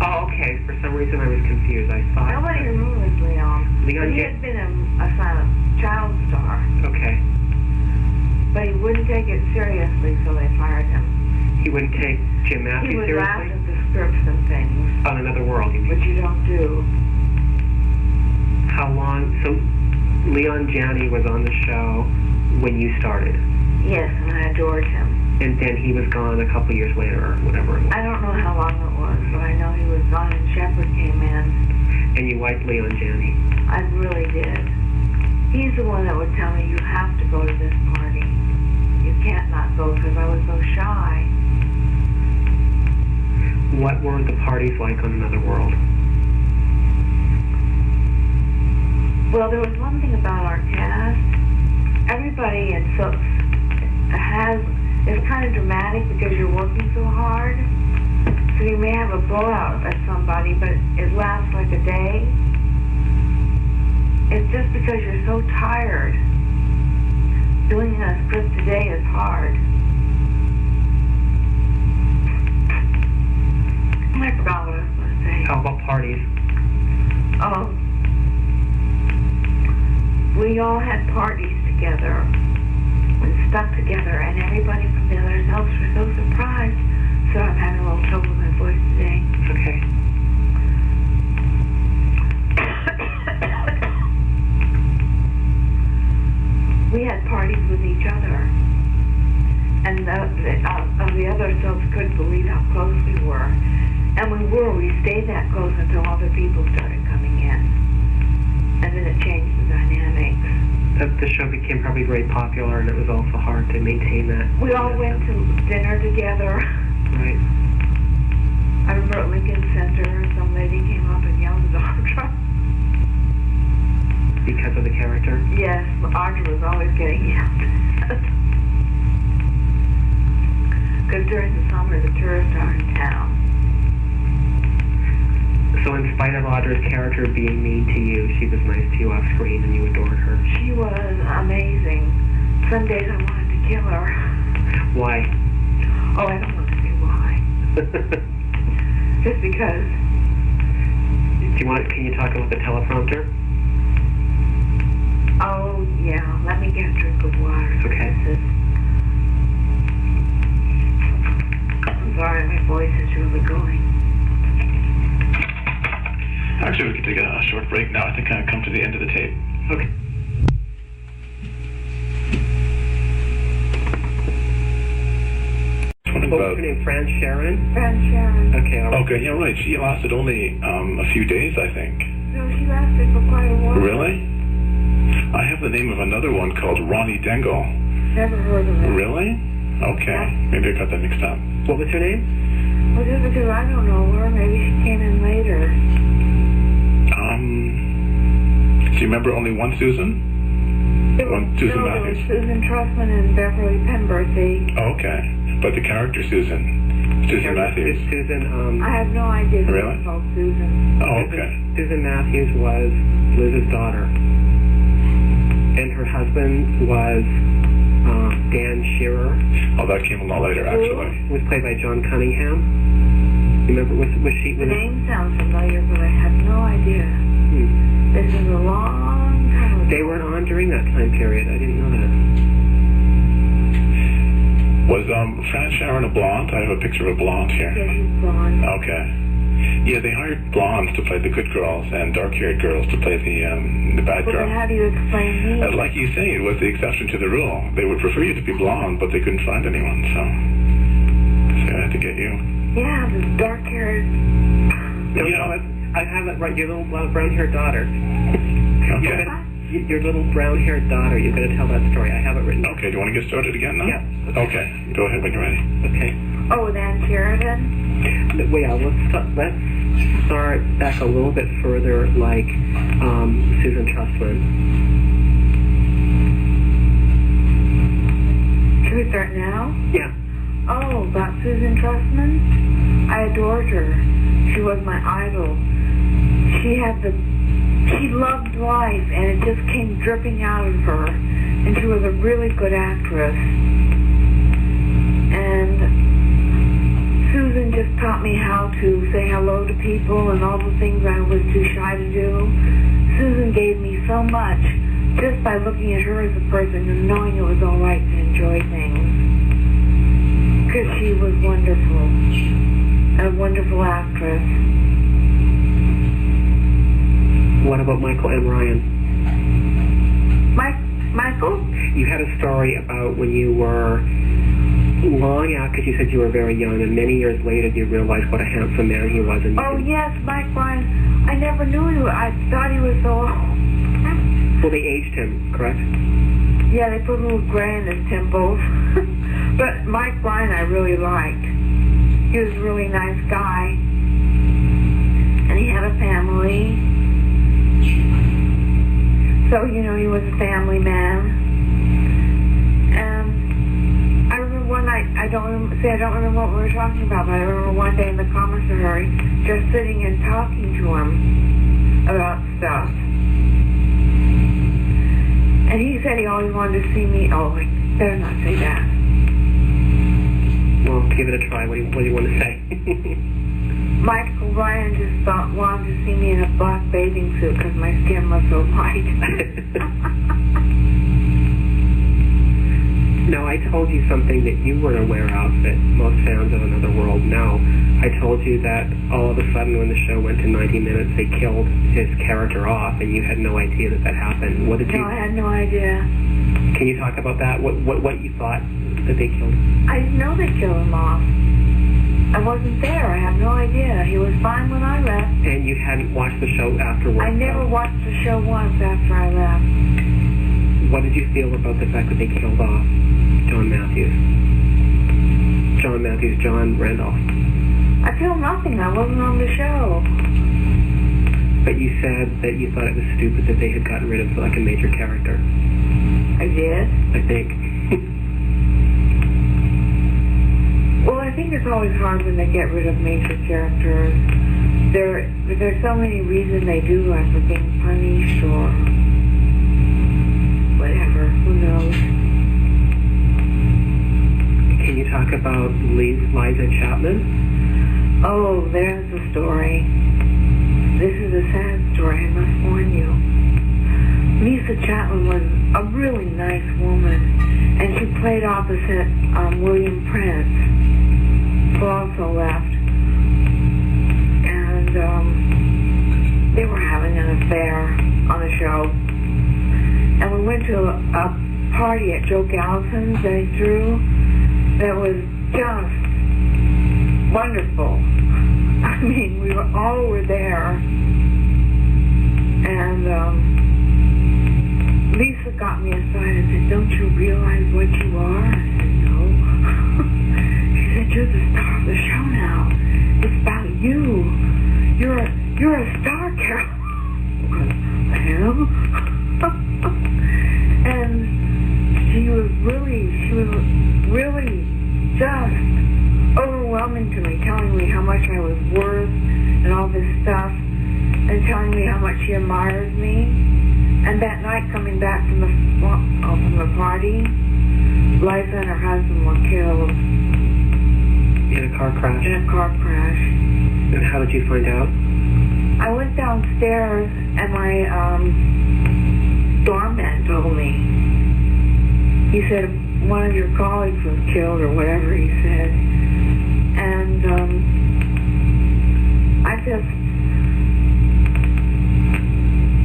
Speaker 3: Oh, okay. For some reason I was confused. I thought...
Speaker 2: Nobody remembers Leon.
Speaker 3: Leon
Speaker 2: he had been a silent child star.
Speaker 3: Okay.
Speaker 2: But he wouldn't take it seriously, so they fired him.
Speaker 3: He wouldn't take Jim Matthews
Speaker 2: seriously? He would laugh
Speaker 3: seriously?
Speaker 2: at the scripts and things.
Speaker 3: On Another World, you mean?
Speaker 2: Which you don't do.
Speaker 3: How long... So, Leon Janney was on the show when you started?
Speaker 2: Yes, and I adored him.
Speaker 3: And then he was gone a couple years later, or whatever it was.
Speaker 2: I don't know how long it was, but I know he was gone and Shepard came in.
Speaker 3: And you liked Leon Janney?
Speaker 2: I really did. He's the one that would tell me, you have to go to this party. You can't not go, because I was so shy.
Speaker 3: What were the parties like on Another World?
Speaker 2: Well, there was one thing about our cast. Everybody is kind of dramatic because you're working so hard. So you may have a blowout at somebody, but it lasts like a day. It's just because you're so tired. Doing a script today is hard. I forgot what I was going to say.
Speaker 3: How about parties?
Speaker 2: We all had parties together and stuck together, and everybody from the other house was so surprised. So I'm having a little trouble with my voice today.
Speaker 3: Okay.
Speaker 2: We had parties with each other, and the other subs couldn't believe how close we were. And we stayed that close until other people started coming in. And then it changed the dynamics.
Speaker 3: The show became probably very popular, and it was also hard to maintain that.
Speaker 2: We all went to dinner together.
Speaker 3: Right.
Speaker 2: I remember at Lincoln Center, some lady came up and yelled at Audra.
Speaker 3: Because of the character?
Speaker 2: Yes, Audra was always getting yelled at. Because during the summer, the tourists are in town.
Speaker 3: So in spite of Audra's character being mean to you, she was nice to you off screen and you adored her.
Speaker 2: She was amazing. Some days I wanted to kill her.
Speaker 3: Why?
Speaker 2: Oh, I don't want to say why. Just because.
Speaker 3: Can you talk about the teleprompter?
Speaker 2: Oh, yeah. Let me get a drink of water.
Speaker 3: Okay.
Speaker 2: I'm sorry, my voice is really going.
Speaker 1: Actually, we could take a short break now. I think I've come to the end of the tape.
Speaker 3: Okay. What was her name? Fran Sharon?
Speaker 2: Fran Sharon.
Speaker 3: Okay, all right.
Speaker 1: Okay, yeah, right. She lasted only a few days, I think.
Speaker 2: No, she lasted for quite a while.
Speaker 1: Really? I have the name of another one called Ronnie Dingle.
Speaker 2: Never heard of it.
Speaker 1: Really? Okay. Maybe I got that mixed up.
Speaker 3: What was her name?
Speaker 2: Well, just because I don't know her, maybe she came in later.
Speaker 1: Do you remember only one Susan? Susan Matthews?
Speaker 2: There was Susan Trussman and Beverly Penberthy.
Speaker 1: Oh, okay. But the character Susan Matthews.
Speaker 3: Susan,
Speaker 2: I have no idea who
Speaker 1: Really?
Speaker 2: was called Susan.
Speaker 1: Oh, okay.
Speaker 3: Susan Matthews was Liz's daughter. And her husband was Dan Shearer.
Speaker 1: Oh, that came a lot later, actually.
Speaker 3: Was played by John Cunningham. You remember, was she...
Speaker 2: The name sounds familiar, but I have no idea. This is a long time ago.
Speaker 3: They weren't on during that time period. I didn't know that.
Speaker 1: Was Fran Sharon a blonde? I have a picture of a blonde here.
Speaker 2: Yeah, she's blonde.
Speaker 1: Okay. Yeah, they hired blondes to play the good girls and dark-haired girls to play the bad
Speaker 2: Well,
Speaker 1: girl.
Speaker 2: then how do you explain me?
Speaker 1: Like you say, it was the exception to the rule. They would prefer you to be blonde, but they couldn't find anyone, so I had to get you.
Speaker 2: Yeah, this dark-haired...
Speaker 1: Yeah.
Speaker 3: I have it right. Your little brown-haired daughter.
Speaker 1: Okay.
Speaker 3: Your little brown-haired daughter. You're going to tell that story. I have it written.
Speaker 1: Okay, do you want to get started again now?
Speaker 3: Yeah.
Speaker 1: Okay, go ahead when you're ready.
Speaker 3: Okay.
Speaker 2: Oh, with Ann Sheridan?
Speaker 3: Well, yeah, let's start back a little bit further, like Susan Trussman.
Speaker 2: Should we start now?
Speaker 3: Yeah.
Speaker 2: Oh, about Susan Trustman? I adored her. She was my idol. She loved life, and it just came dripping out of her. And she was a really good actress. And Susan just taught me how to say hello to people and all the things I was too shy to do. Susan gave me so much just by looking at her as a person and knowing it was all right to enjoy things. Because she was wonderful. A wonderful actress.
Speaker 3: What about Michael and Ryan?
Speaker 2: Michael?
Speaker 3: You had a story about when you were long out, because you said you were very young, and many years later you realized what a handsome man he was. And
Speaker 2: oh, yes, Mike Ryan. I never knew him. I thought he was so old.
Speaker 3: Well, they aged him, correct?
Speaker 2: Yeah, they put a little gray in his temples. But Mike Ryan I really liked. He was a really nice guy. And he had a family. So, you know, he was a family man. And I remember one night, I don't remember what we were talking about, but I remember one day in the commissary just sitting and talking to him about stuff. And he said he always wanted to see me. Oh, I better not say that.
Speaker 3: Well, give it a try. What do you want to say?
Speaker 2: Michael Ryan just wanted to see me in a black bathing suit because my skin was so white.
Speaker 3: No, I told you something that you weren't aware of that most fans of Another World know. I told you that all of a sudden when the show went to 90 minutes, they killed his character off, and you had no idea that happened. What did you?
Speaker 2: No, I had no idea.
Speaker 3: Can you talk about that? What you thought that they killed?
Speaker 2: I didn't know they killed him off. I wasn't there. I have no idea. He was fine when I left.
Speaker 3: And you hadn't watched the show afterwards?
Speaker 2: I never watched the show once after I left.
Speaker 3: What did you feel about the fact that they killed off John Matthews? John Randolph.
Speaker 2: I feel nothing. I wasn't on the show.
Speaker 3: But you said that you thought it was stupid that they had gotten rid of like a major character.
Speaker 2: I did?
Speaker 3: I think.
Speaker 2: Well, I think it's always hard when they get rid of major characters. There's so many reasons they do, like for being punished or whatever. Who knows?
Speaker 3: Can you talk about Liza Chapman?
Speaker 2: Oh, there's the story. This is a sad story, I must warn you. Lisa Chapman was a really nice woman, and she played opposite William Prince, who also left. And they were having an affair on the show. And we went to a party at Joe Gallison's that he threw that was just wonderful. I mean, we all were there. And Lisa got me aside and said, "Don't you realize what you are?" I said, "No." She said, "You're the star of the show now. It's about you. You're a star, Carol." I am. And she was really just overwhelming to me, telling me how much I was worth and all this stuff, and telling me how much she admires me. And that night, coming back from the party, Liza and her husband were killed
Speaker 3: in a car crash. And how did you find out?
Speaker 2: I went downstairs, and my doorman told me. He said one of your colleagues was killed, or whatever he said. And I just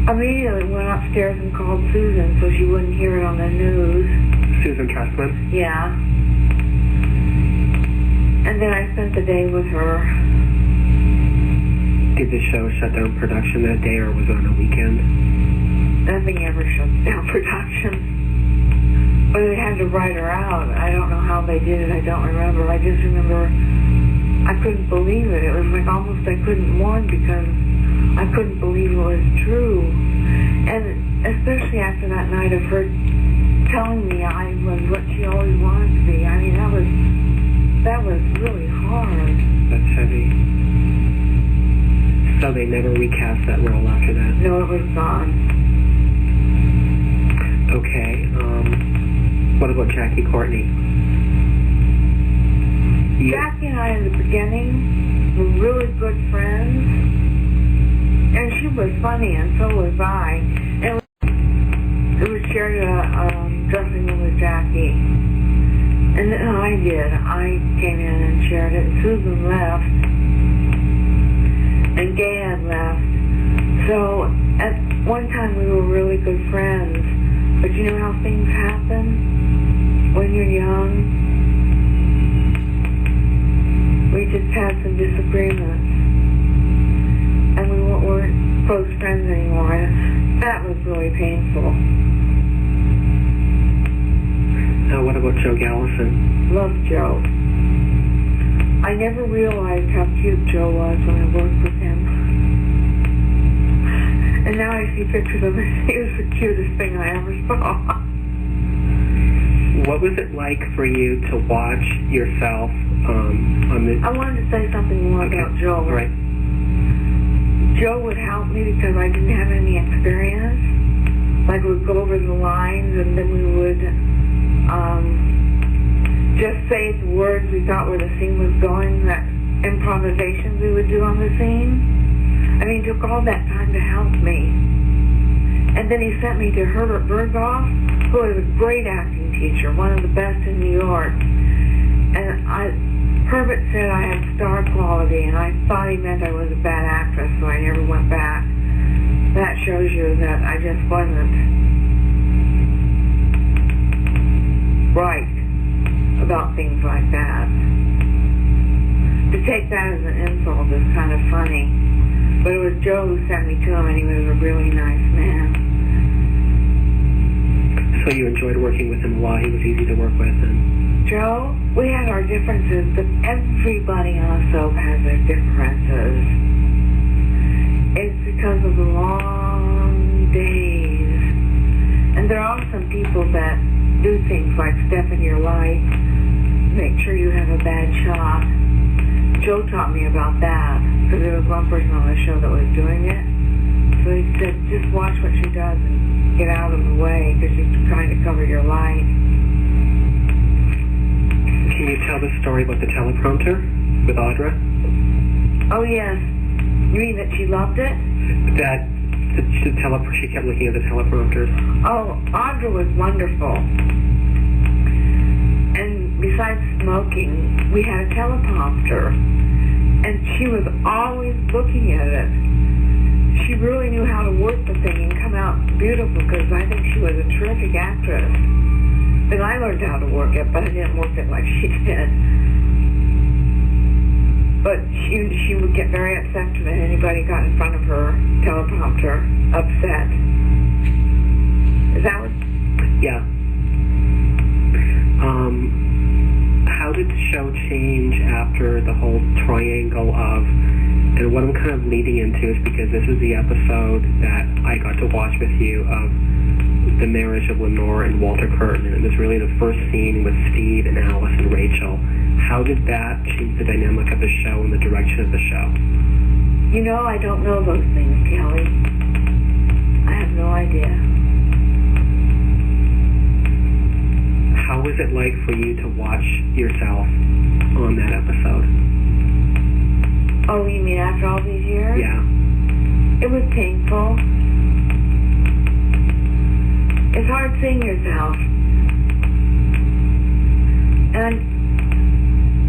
Speaker 2: immediately went upstairs and called Susan so she wouldn't hear it on the news.
Speaker 3: Susan Trustman?
Speaker 2: Yeah. And then I spent the day with her.
Speaker 3: Did the show shut down production that day, or was it on a weekend?
Speaker 2: Nothing ever shuts down production. But they had to write her out. I don't know how they did it. I don't remember. I just remember I couldn't believe it. It was like almost I couldn't mourn because I couldn't believe it was true. And especially after that night of her telling me I was what she always wanted to be. I mean, that was really hard.
Speaker 3: That's heavy. So they never recast that role after that?
Speaker 2: No, it was gone.
Speaker 3: Okay. What about Jackie Courtney?
Speaker 2: Jackie and I, in the beginning, were really good friends. And she was funny, and so was I. And it was shared a dressing room with Jackie. And then I did. I came in and shared it. Susan left. And Gay had left. So at one time we were really good friends. But you know how things happen when you're young? We just had some disagreements. And we weren't close friends anymore. And that was really painful.
Speaker 3: Now what about Joe Gallison?
Speaker 2: Love Joe. I never realized how cute Joe was when I worked with him. And now I see pictures of him. He was the cutest thing I ever saw.
Speaker 3: What was it like for you to watch yourself on the...
Speaker 2: I wanted to say something more about Joe.
Speaker 3: Right.
Speaker 2: Joe would help me because I didn't have any experience. Like we'd go over the lines and then we would just say the words we thought where the scene was going, that improvisations we would do on the scene. I mean, it took all that time to help me. And then he sent me to Herbert Berghoff, who was a great acting teacher, one of the best in New York. And Herbert said I had star quality, and I thought he meant I was a bad actress, so I never went back. That shows you that I just wasn't right about things like that. To take that as an insult is kind of funny. But it was Joe who sent me to him, and he was a really nice man.
Speaker 3: So you enjoyed working with him a lot. He was easy to work with. And
Speaker 2: Joe, we had our differences, but everybody on a soap has their differences. It's because of the long days. And there are some people that do things like step in your life, make sure you have a bad shot. Joe taught me about that, because there was one person on the show that was doing it. So he said, just watch what she does and get out of the way, because she's trying to cover your light.
Speaker 3: can you tell the story about the teleprompter with Audra?
Speaker 2: Oh, yes. You mean that she loved it?
Speaker 3: That she kept looking at the teleprompters.
Speaker 2: Oh, Audra was wonderful. And besides smoking, we had a teleprompter. And she was always looking at it. She really knew how to work the thing and come out beautiful, because I think she was a terrific actress. And I learned how to work it, but I didn't work it like she did. But she would get very upset when anybody got in front of her teleprompter. Upset. Is that what?
Speaker 3: Yeah. How did the show change after the whole triangle of, and what I'm kind of leading into is because this is the episode that I got to watch with you of the marriage of Lenore and Walter Curtin, and it was really the first scene with Steve and Alice and Rachel. How did that change the dynamic of the show and the direction of the show?
Speaker 2: You know, I don't know those things, Kelly. I have no idea.
Speaker 3: How was it like for you to watch yourself on that episode?
Speaker 2: Oh, you mean after all these years?
Speaker 3: Yeah.
Speaker 2: It was painful. It's hard seeing yourself.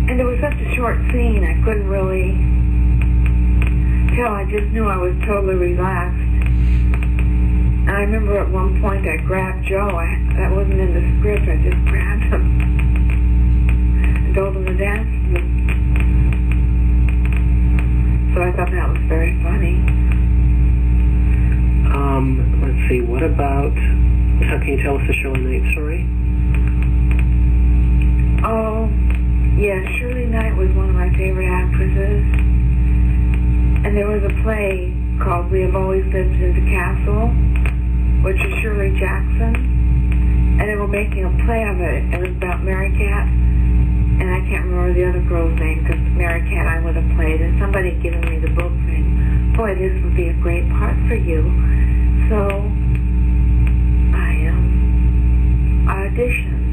Speaker 2: And it was such a short scene, I couldn't really tell. I just knew I was totally relaxed. And I remember at one point I grabbed Joe. That wasn't in the script. I just grabbed him and told him to dance with me. So I thought that was very funny.
Speaker 3: Let's see, what about, how can you tell us the Shirley Knight story?
Speaker 2: Oh, yeah, Shirley Knight was one of my favorite actresses. And there was a play called We Have Always Lived in the Castle, which is Shirley Jackson. And they were making a play of it. It was about Mary Cat. and I can't remember the other girl's name because Mary Cat I would have played, and somebody had given me the book saying, boy, this would be a great part for you. So I auditioned,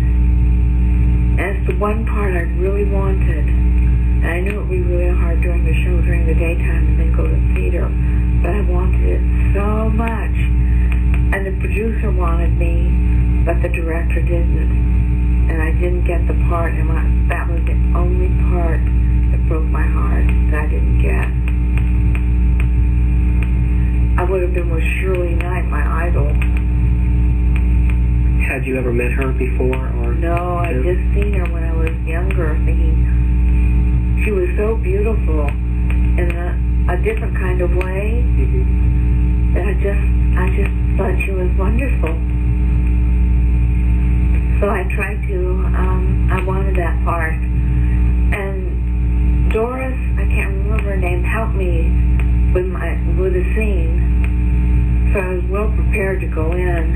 Speaker 2: and it's the one part I really wanted, and I knew it would be really hard during the show during the daytime and then go to theater, but I wanted it so much, and the producer wanted me, but the director didn't. And I didn't get the part, and that was the only part that broke my heart that I didn't get. I would have been with Shirley Knight, my idol.
Speaker 3: Had you ever met her before? Or
Speaker 2: no, I'd just seen her when I was younger, thinking she was so beautiful in a different kind of way.
Speaker 3: Mm-hmm.
Speaker 2: That I just thought she was wonderful. So I tried to, I wanted that part. And Doris, I can't remember her name, helped me with the scene. So I was well prepared to go in.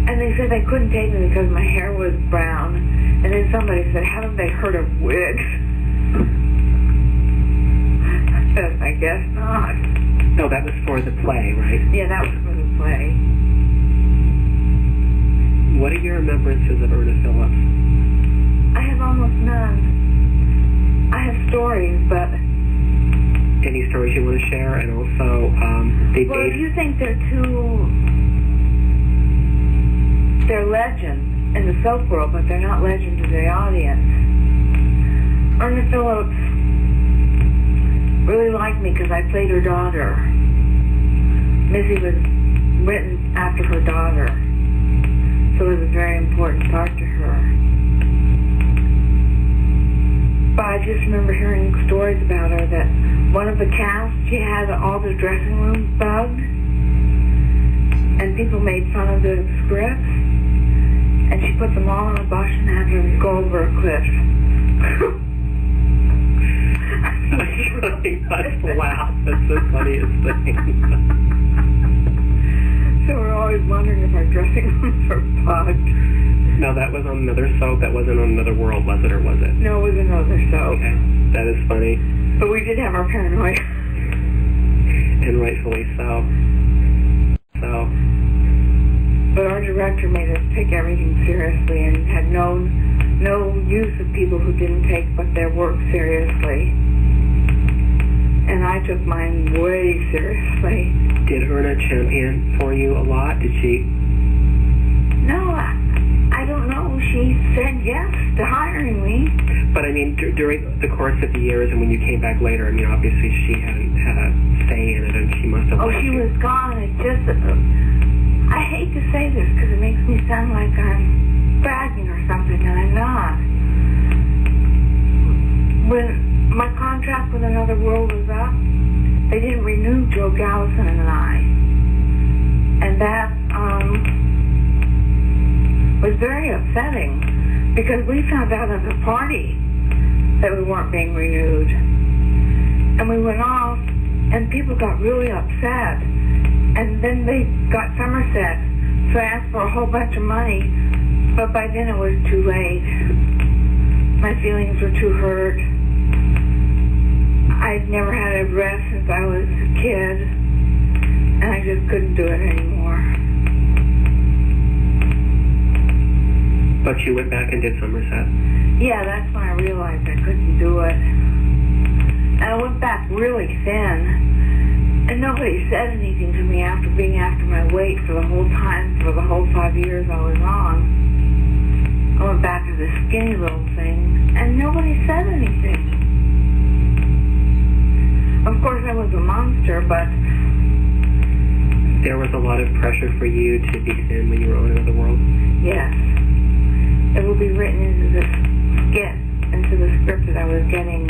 Speaker 2: And they said they couldn't take me because my hair was brown. And then somebody said, haven't they heard of wigs? I said, I guess not.
Speaker 3: No, that was for the play, right?
Speaker 2: Yeah, that was for the play.
Speaker 3: What are your remembrances of Ernest Phillips?
Speaker 2: I have almost none. I have stories, but...
Speaker 3: Any stories you want to share? And also,
Speaker 2: well, if you think they're legends in the soap world, but they're not legends to the audience. Ernest Phillips really liked me because I played her daughter. Missy was written after her daughter. So it was a very important part to her. But I just remember hearing stories about her that one of the cast, she had all the dressing rooms bugged, and people made fun of the scripts, and she put them all on a bus and had them go over a cliff.
Speaker 3: Wow, that's the funniest thing.
Speaker 2: So we're always wondering if our dressing rooms are bugged.
Speaker 3: No, that was on another soap. That wasn't on Another World, was it, or was it?
Speaker 2: No, it was another soap.
Speaker 3: Okay, that is funny.
Speaker 2: But we did have our paranoia.
Speaker 3: And rightfully so.
Speaker 2: But our director made us take everything seriously and had no use of people who didn't take their work seriously. And I took mine way seriously.
Speaker 3: Did Erna champion for you a lot? Did she?
Speaker 2: No, I don't know. She said yes to hiring me.
Speaker 3: But I mean, during the course of the years and when you came back later, I mean, obviously she hadn't had a say in it, and she must have...
Speaker 2: Oh, she was gone. It just... I hate to say this because it makes me sound like I'm bragging or something, and I'm not. When my contract with Another World was up, they didn't renew Joe Gallison and I. And that was very upsetting because we found out at the party that we weren't being renewed. And we went off, and people got really upset. And then they got Somerset, so I asked for a whole bunch of money, but by then it was too late. My feelings were too hurt. I'd never had a breath since I was a kid, and I just couldn't do it anymore.
Speaker 3: But you went back and did Somerset?
Speaker 2: Yeah, that's when I realized I couldn't do it. And I went back really thin. And nobody said anything to me after being after my weight for the whole time, for the whole 5 years I was on. I went back to the skinny little thing, and nobody said anything. Of course, I was a monster, but...
Speaker 3: There was a lot of pressure for you to be thin when you were on Another World?
Speaker 2: Yes. It will be written into the skit, into the script that I was getting.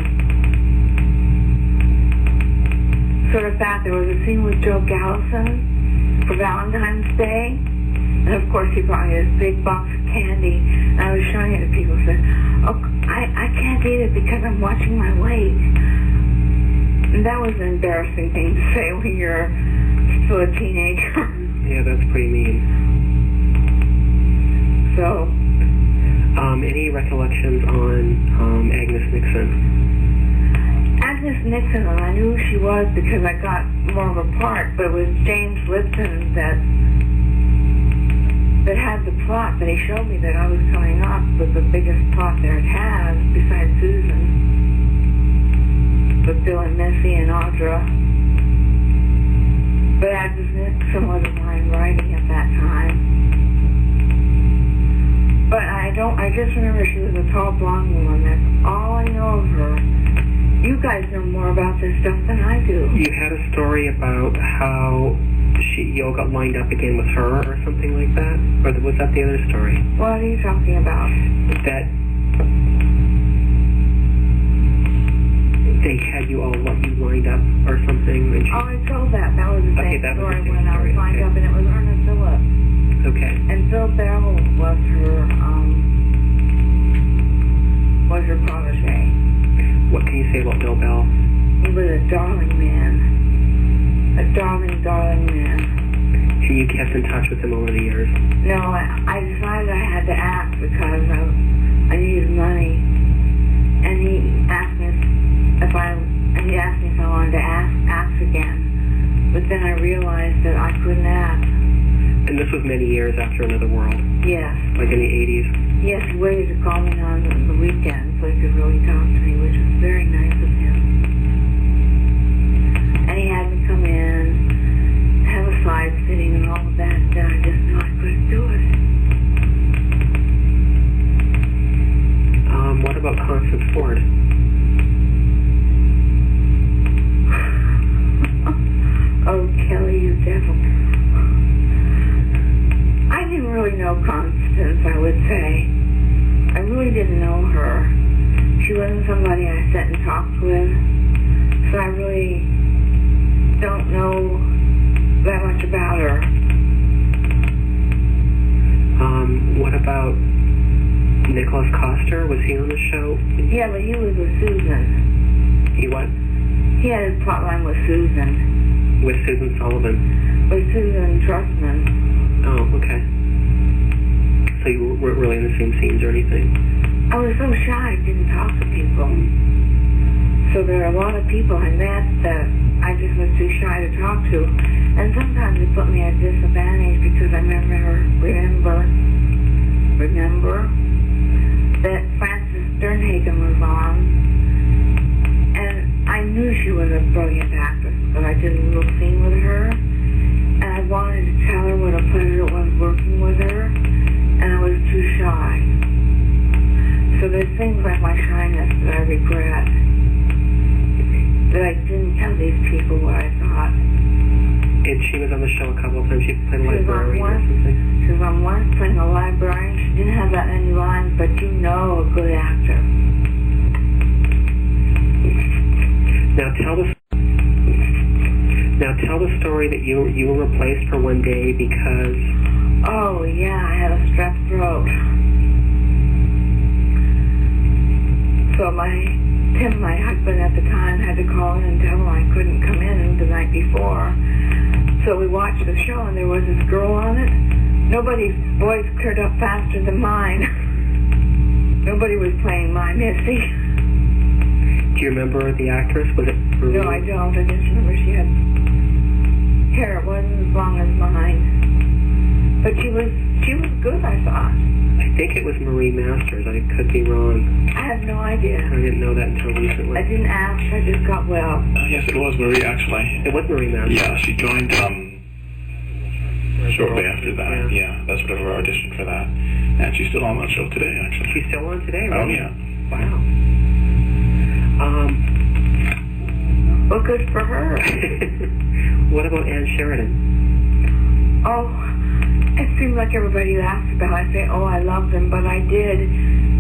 Speaker 2: Sort of fact, there was a scene with Joe Gallison for Valentine's Day, and of course he brought me this big box of candy, and I was showing it to people and said, oh, I can't eat it because I'm watching my weight. And that was an embarrassing thing to say when you're still a teenager.
Speaker 3: Yeah, that's pretty mean.
Speaker 2: So,
Speaker 3: Any recollections on Agnes Nixon?
Speaker 2: Agnes Nixon, I knew who she was because I got more of a part, but it was James Lipton that had the plot that he showed me that I was coming up with the biggest plot there it has, besides Susan, with Bill and Missy and Audra. But Agnes Nixon wasn't mine writing at that time. But I just remember she was a tall blonde woman. That's all I know of her. You guys know more about this stuff than I do.
Speaker 3: You had a story about how you all got lined up again with her or something like that? Or was that the other story?
Speaker 2: What are you talking about?
Speaker 3: That they had you all lined up or something? And
Speaker 2: I told that. That was the same story when I was lined up, and it was Ernest Phillips.
Speaker 3: Okay.
Speaker 2: And Bill Bell was her protege.
Speaker 3: What can you say about Bill Bell?
Speaker 2: He was a darling man. A darling, darling man.
Speaker 3: So you kept in touch with him over the years?
Speaker 2: No, I decided I had to act because I needed money. And he asked me if I wanted to act again. But then I realized that I couldn't act.
Speaker 3: And this was many years after Another World?
Speaker 2: Yes.
Speaker 3: Like in the 80s?
Speaker 2: Yes, he waited to call me on the weekend so he could really talk to me, which was very nice of him. And he had me come in, have a side sitting and all of that, and I just knew I couldn't do it.
Speaker 3: What about Constance Ford?
Speaker 2: Oh, Kelly, you devil. I didn't really know Constance, I would say. I really didn't know her. She wasn't somebody I sat and talked with, so I really don't know that much about her.
Speaker 3: What about Nicholas Coster? Was he on the show?
Speaker 2: Yeah, but he was with Susan.
Speaker 3: He what?
Speaker 2: He had his plotline with Susan.
Speaker 3: With Susan Sullivan?
Speaker 2: With Susan Trustman.
Speaker 3: Oh, okay. So you weren't really in the same scenes or anything?
Speaker 2: I was so shy, I didn't talk to people. So there are a lot of people I met that I just was too shy to talk to. And sometimes it put me at a disadvantage because I remember that Frances Sternhagen was on. And I knew she was a brilliant actress, but I did a little scene with her. And I wanted to tell her what a pleasure it was working with her. And I was too shy. So there's things like my shyness that I regret. That I didn't tell these people what I thought.
Speaker 3: And she was on the show a couple of times. She played a librarian or something?
Speaker 2: She was on once playing a librarian. She didn't have that many lines, but you know a good actor.
Speaker 3: Now tell the story that you were replaced for one day because...
Speaker 2: Oh, yeah, I had a strep throat. So Tim, my husband at the time, had to call in and tell him I couldn't come in the night before. So we watched the show, and there was this girl on it. Nobody's voice cleared up faster than mine. Nobody was playing my Missy.
Speaker 3: Do you remember the actress? Was it Roux?
Speaker 2: No, I don't. I just remember she had hair. It wasn't as long as mine. But she was good, I thought.
Speaker 3: I think it was Marie Masters. I could be wrong.
Speaker 2: I have no idea.
Speaker 3: I didn't know that until recently.
Speaker 2: I didn't ask. I just got well.
Speaker 1: Yes, it was Marie, actually.
Speaker 3: It was Marie Masters.
Speaker 1: Yeah, she joined shortly after that. Yeah, that's what her audition for that. And she's still on that show today, actually.
Speaker 3: She's still on today, right?
Speaker 1: Oh, yeah.
Speaker 3: Wow.
Speaker 2: Well, good for her.
Speaker 3: What about Ann Sheridan?
Speaker 2: Oh, it seems like everybody laughs about it. I say, oh, I love them, but I did.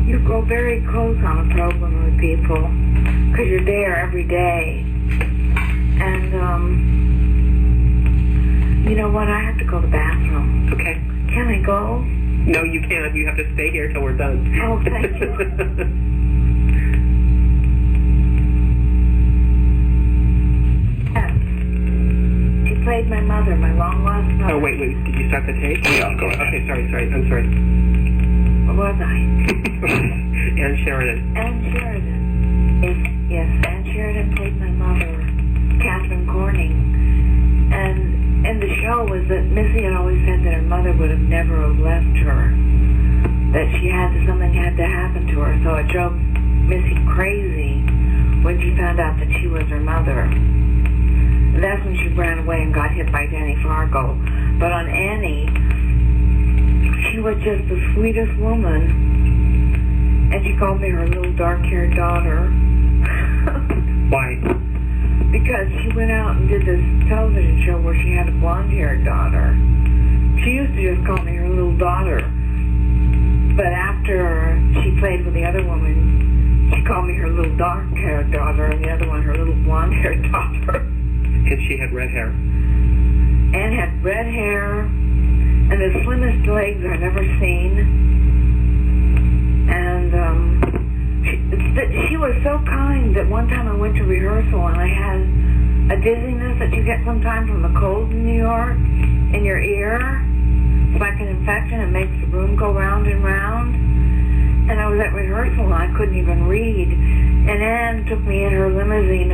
Speaker 2: You go very close on a program with people because you're there every day. And, you know what? I have to go to the bathroom.
Speaker 3: Okay.
Speaker 2: Can I go?
Speaker 3: No, you can't. You have to stay here till we're done.
Speaker 2: Oh, thank you. She played my mother, my long-lost mother.
Speaker 3: Oh, wait. Did you start the tape?
Speaker 1: Yeah, go ahead.
Speaker 3: Okay, sorry. I'm sorry.
Speaker 2: What was I?
Speaker 3: Ann Sheridan.
Speaker 2: Ann Sheridan. Yes, Ann Sheridan played my mother, Catherine Corning. And in the show was that Missy had always said that her mother would have never have left her. That something had to happen to her. So it drove Missy crazy when she found out that she was her mother. And that's when she ran away and got hit by Danny Fargo. But on Annie, she was just the sweetest woman. And she called me her little dark-haired daughter.
Speaker 3: Why?
Speaker 2: Because she went out and did this television show where she had a blonde-haired daughter. She used to just call me her little daughter. But after she played with the other woman, she called me her little dark-haired daughter, and the other one her little blonde-haired daughter.
Speaker 3: And she had red hair.
Speaker 2: Anne had red hair and the slimmest legs I've ever seen. And she was so kind that one time I went to rehearsal and I had a dizziness that you get sometimes from the cold in New York in your ear. It's like an infection. It makes the room go round and round. And I was at rehearsal and I couldn't even read. And Anne took me in her limousine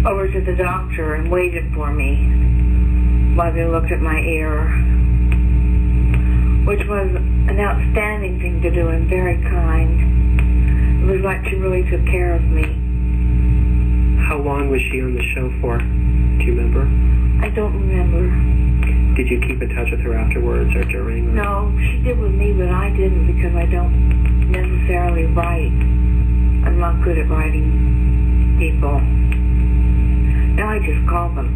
Speaker 2: over to the doctor and waited for me while they looked at my ear, which was an outstanding thing to do and very kind. It was like she really took care of me.
Speaker 3: How long was she on the show for? Do you remember?
Speaker 2: I don't remember.
Speaker 3: Did you keep in touch with her afterwards or during? Or?
Speaker 2: No, she did with me, but I didn't because I don't necessarily write. I'm not good at writing people. Now I just call them.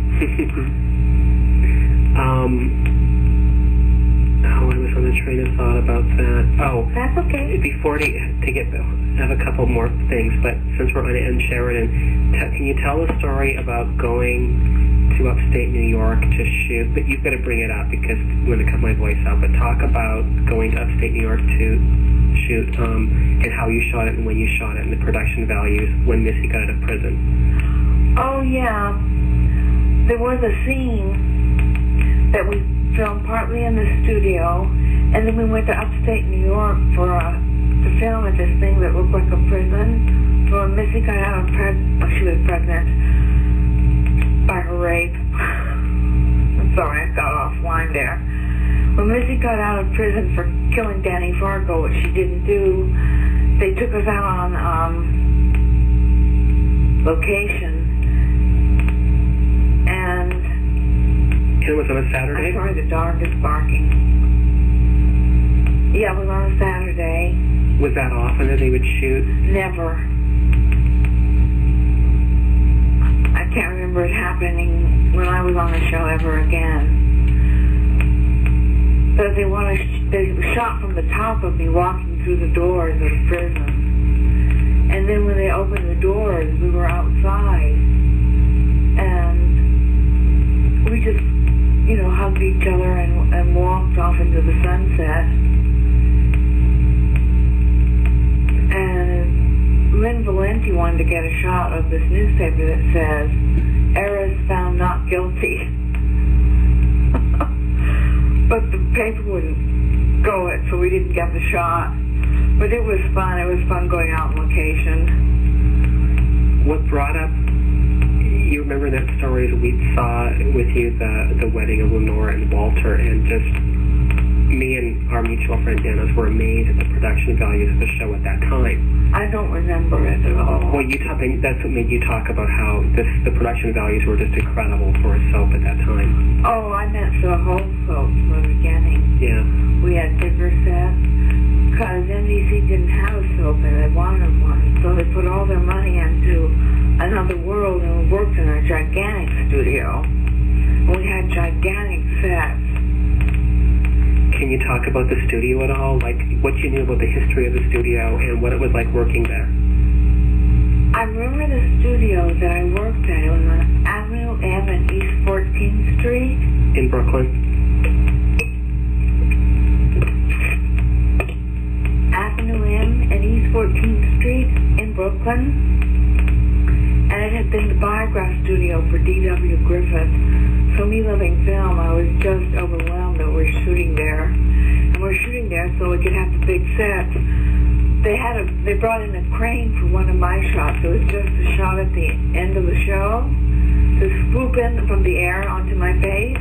Speaker 3: I was on a train of thought about that. Oh,
Speaker 2: that's okay.
Speaker 3: Before to get, I have a couple more things, but since we're on Ann Sheridan, can you tell a story about going to upstate New York to shoot? But you've got to bring it up because I'm going to cut my voice out. But talk about going to upstate New York to shoot and how you shot it and when you shot it and the production values when Missy got out of prison.
Speaker 2: Oh, yeah. There was a scene that we filmed partly in the studio, and then we went to upstate New York to film at this thing that looked like a prison. So when Missy got out of she was pregnant by her rape. I'm sorry, I got offline there. When Missy got out of prison for killing Danny Fargo, which she didn't do, they took us out on location. And
Speaker 3: it was on a Saturday?
Speaker 2: I'm sorry, the dog is barking. Yeah, it was on a Saturday.
Speaker 3: Was that often that they would shoot?
Speaker 2: Never. I can't remember it happening when I was on the show ever again. But they shot from the top of me walking through the doors of the prison. And then when they opened the doors, we were outside. And we just, hugged each other and walked off into the sunset. And Lynn Valenti wanted to get a shot of this newspaper that says, "Eris found not guilty." But the paper wouldn't go it, so we didn't get the shot. But it was fun. It was fun going out on location.
Speaker 3: What brought up, you remember that story that we saw with you, the wedding of Lenore and Walter, and just me and our mutual friend Dennis were amazed at the production values of the show at that time.
Speaker 2: I don't remember it at all.
Speaker 3: Well, that's what made you talk about how the production values were just incredible for a soap at that time.
Speaker 2: Oh, I meant for the whole soap from the beginning.
Speaker 3: Yeah.
Speaker 2: We had bigger sets because NBC didn't have a soap and they wanted one, so they put all their money into Another World, and we worked in a gigantic studio. We had gigantic sets.
Speaker 3: Can you talk about the studio at all? Like, what you knew about the history of the studio and what it was like working there?
Speaker 2: I remember the studio that I worked at. It was on Avenue M and East 14th Street.
Speaker 3: In Brooklyn?
Speaker 2: Avenue M and East 14th Street in Brooklyn. And it had been the Biograph studio for D.W. Griffith. So me loving film, I was just overwhelmed that we're shooting there. and we're shooting there so we could have the big sets. They brought in a crane for one of my shots. It was just a shot at the end of the show to swoop in from the air onto my face.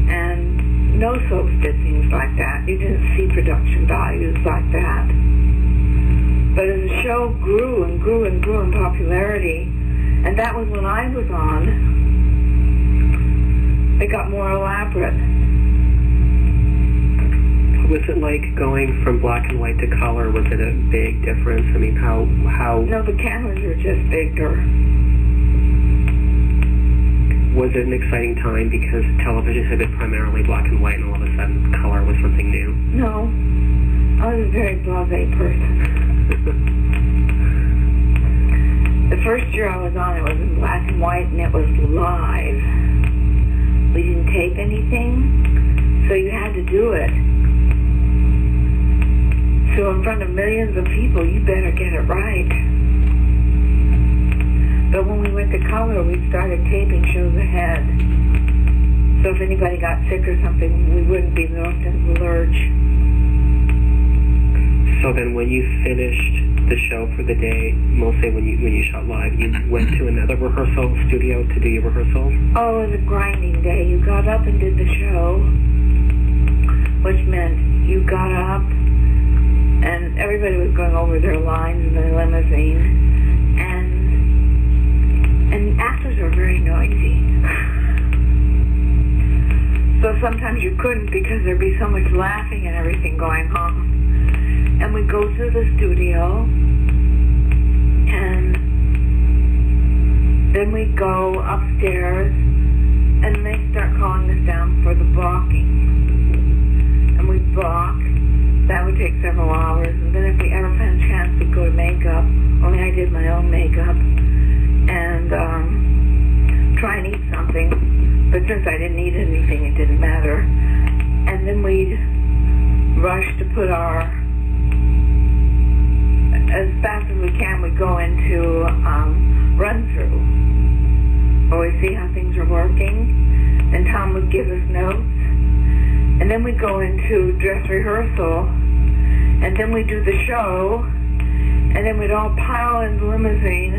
Speaker 2: And no soaps did things like that. You didn't see production values like that. But as the show grew and grew and grew in popularity, and that was when I was on, it got more elaborate.
Speaker 3: Was it like going from black and white to color? Was it a big difference? I mean, how?
Speaker 2: No, the cameras were just bigger.
Speaker 3: Was it an exciting time because television had been primarily black and white and all of a sudden color was something new?
Speaker 2: No. I was a very blasé person. The first year I was on, it was in black and white and it was live. We didn't tape anything, so you had to do it. So in front of millions of people, you better get it right. But when we went to color, we started taping shows ahead. So if anybody got sick or something, we wouldn't be left in the lurch.
Speaker 3: So then when you finished the show for the day, mostly when you shot live, you went to another rehearsal studio to do your rehearsals?
Speaker 2: Oh, it was a grinding day. You got up and did the show, which meant you got up and everybody was going over their lines in their limousine, and actors are very noisy. So sometimes you couldn't because there'd be so much laughing and everything going on. And we'd go through the studio, and then we'd go upstairs, and they'd start calling us down for the blocking. And we'd block. That would take several hours, and then if we ever found a chance, we'd go to makeup. Only I did my own makeup, and try and eat something. But since I didn't eat anything, it didn't matter. And then we'd rush to put our, as fast as we can, we'd go into run-through, where we see how things are working, and Tom would give us notes. And then we'd go into dress rehearsal, and then we'd do the show, and then we'd all pile in the limousine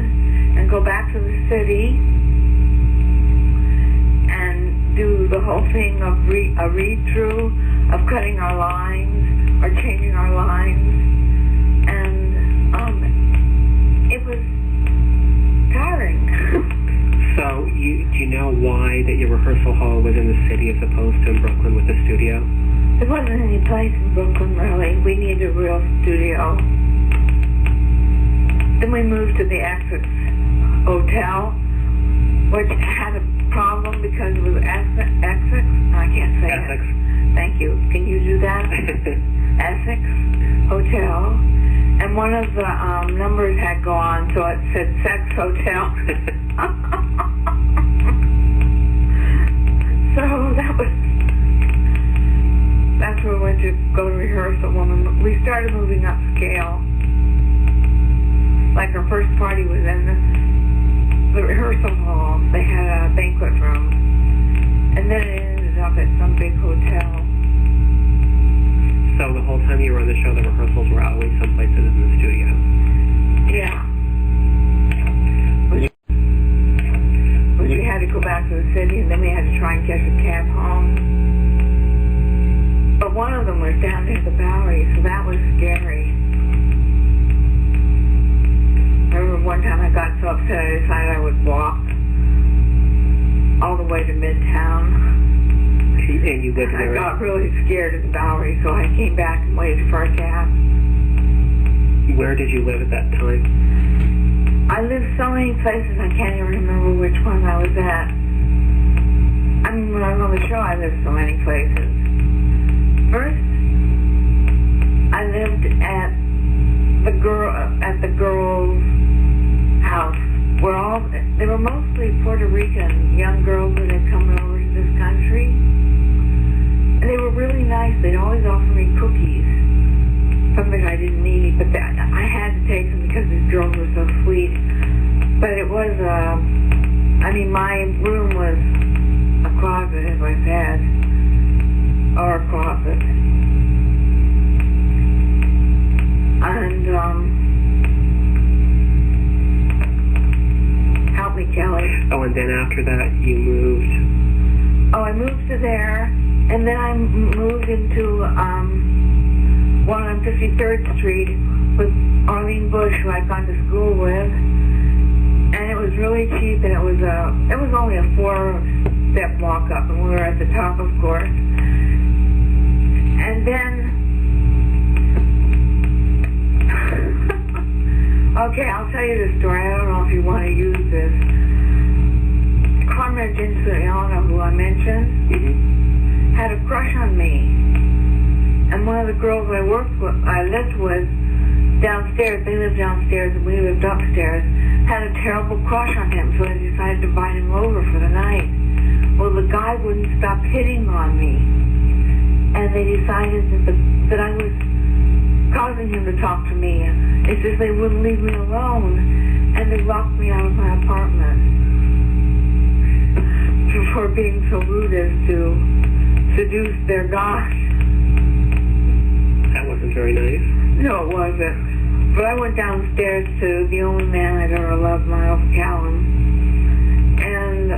Speaker 2: and go back to the city and do the whole thing of a read-through, of cutting our lines or changing our lines. And it was tiring.
Speaker 3: So, do you know why that your rehearsal hall was in the city as opposed to in Brooklyn with the studio?
Speaker 2: There wasn't any place in Brooklyn, really. We needed a real studio. Then we moved to the Essex Hotel, which had a problem because it was Essex. I can't say
Speaker 3: Essex.
Speaker 2: it. Thank you. Can you do that? Essex Hotel. And one of the numbers had gone, so it said Sex Hotel. So that's where we went to go to rehearsal. When we started moving upscale. Like our first party was in the rehearsal hall. They had a banquet room. And then it ended up at some big hotel.
Speaker 3: So the whole time you were on the show, the rehearsals were always someplace other than the studio?
Speaker 2: Yeah. Which we had to go back to the city, and then we had to try and catch a cab home. But one of them was down near the Bowery, so that was scary. I remember one time I got so upset I decided I would walk all the way to Midtown.
Speaker 3: And you lived there?
Speaker 2: I got really scared of the Bowery, so I came back and waited for a cab.
Speaker 3: Where did you live at that time?
Speaker 2: I lived so many places I can't even remember which one I was at. I mean, when I was on the show, I lived so many places. First, I lived at the girls' house, where they were mostly Puerto Rican young girls that had come over to this country. And they were really nice. They'd always offer me cookies, something I didn't need, but I had to take them because these girls were so sweet. But it was, my room was a closet, as I said. or a closet. And, help me, Kelly.
Speaker 3: Oh, and then after that you moved?
Speaker 2: Oh, I moved to there, and then I moved into, one on 53rd Street with Arlene Bush, who I'd gone to school with. And it was really cheap, and it was only a 4-step walk up, and we were at the top, of course. And then, okay, I'll tell you this story. I don't know if you want to use this. Carmen Ginciano, who I mentioned, had a crush on me. And one of the girls I lived with downstairs, they lived downstairs and we lived upstairs, had a terrible crush on him, so they decided to invite him over for the night. Well, the guy wouldn't stop hitting on me, and they decided that I was causing him to talk to me. It's just they wouldn't leave me alone, and they locked me out of my apartment for being so rude as to seduce their guy.
Speaker 3: That wasn't very nice.
Speaker 2: No, it wasn't. But I went downstairs to the only man I'd ever loved, Miles Callum, and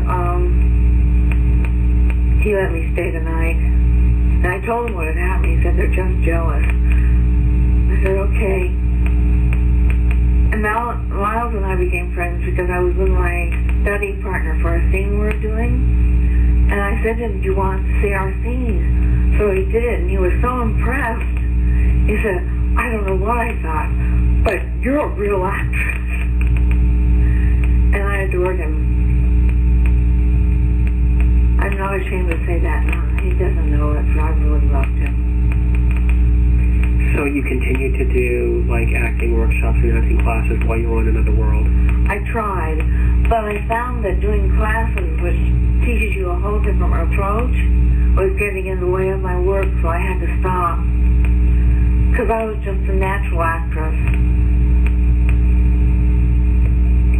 Speaker 2: he let me stay the night. And I told him what had happened. He said, they're just jealous. I said, okay. And Miles and I became friends because I was with my study partner for a scene we were doing. And I said to him, do you want to see our scenes? So he did, and he was so impressed. He said, I don't know what I thought, but you're a real actress. And I adored him. I'm not ashamed to say that now. He doesn't know it, but I really loved him.
Speaker 3: So you continued to do, like, acting workshops and acting classes while you were on Another World?
Speaker 2: I tried, but I found that doing classes, which teaches you a whole different approach, was getting in the way of my work, so I had to stop. Because I was just a natural actress.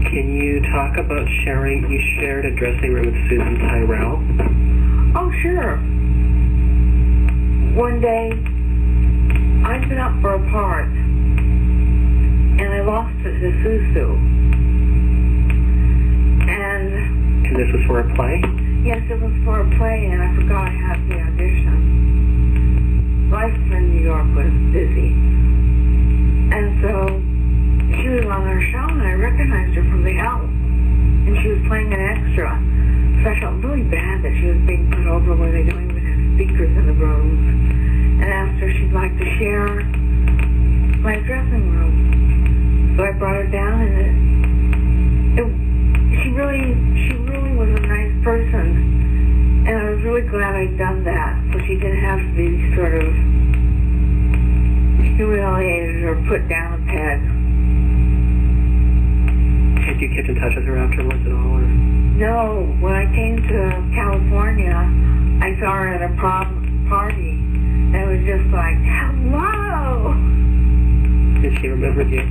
Speaker 3: Can you talk about sharing, you shared a dressing room with Susan Tyrell?
Speaker 2: Oh, sure. One day, I'd been up for a part, and I lost it to Susu. And
Speaker 3: this was for a play?
Speaker 2: Yes, it was for a play, and I forgot I had the audition. Life in New York was busy. And so she was on our show, and I recognized her from The Help. And she was playing an extra. So I felt really bad that she was being put over where they don't even have speakers in the rooms. And asked her if she'd like to share my dressing room. So I brought her down, and she really was a nice person. And I was really glad I'd done that, so she didn't have to be sort of humiliated or put down a peg.
Speaker 3: Did you keep in touch with her afterwards at all? Or?
Speaker 2: No. When I came to California, I saw her at a party, and it was just like, hello!
Speaker 3: Did she remember you?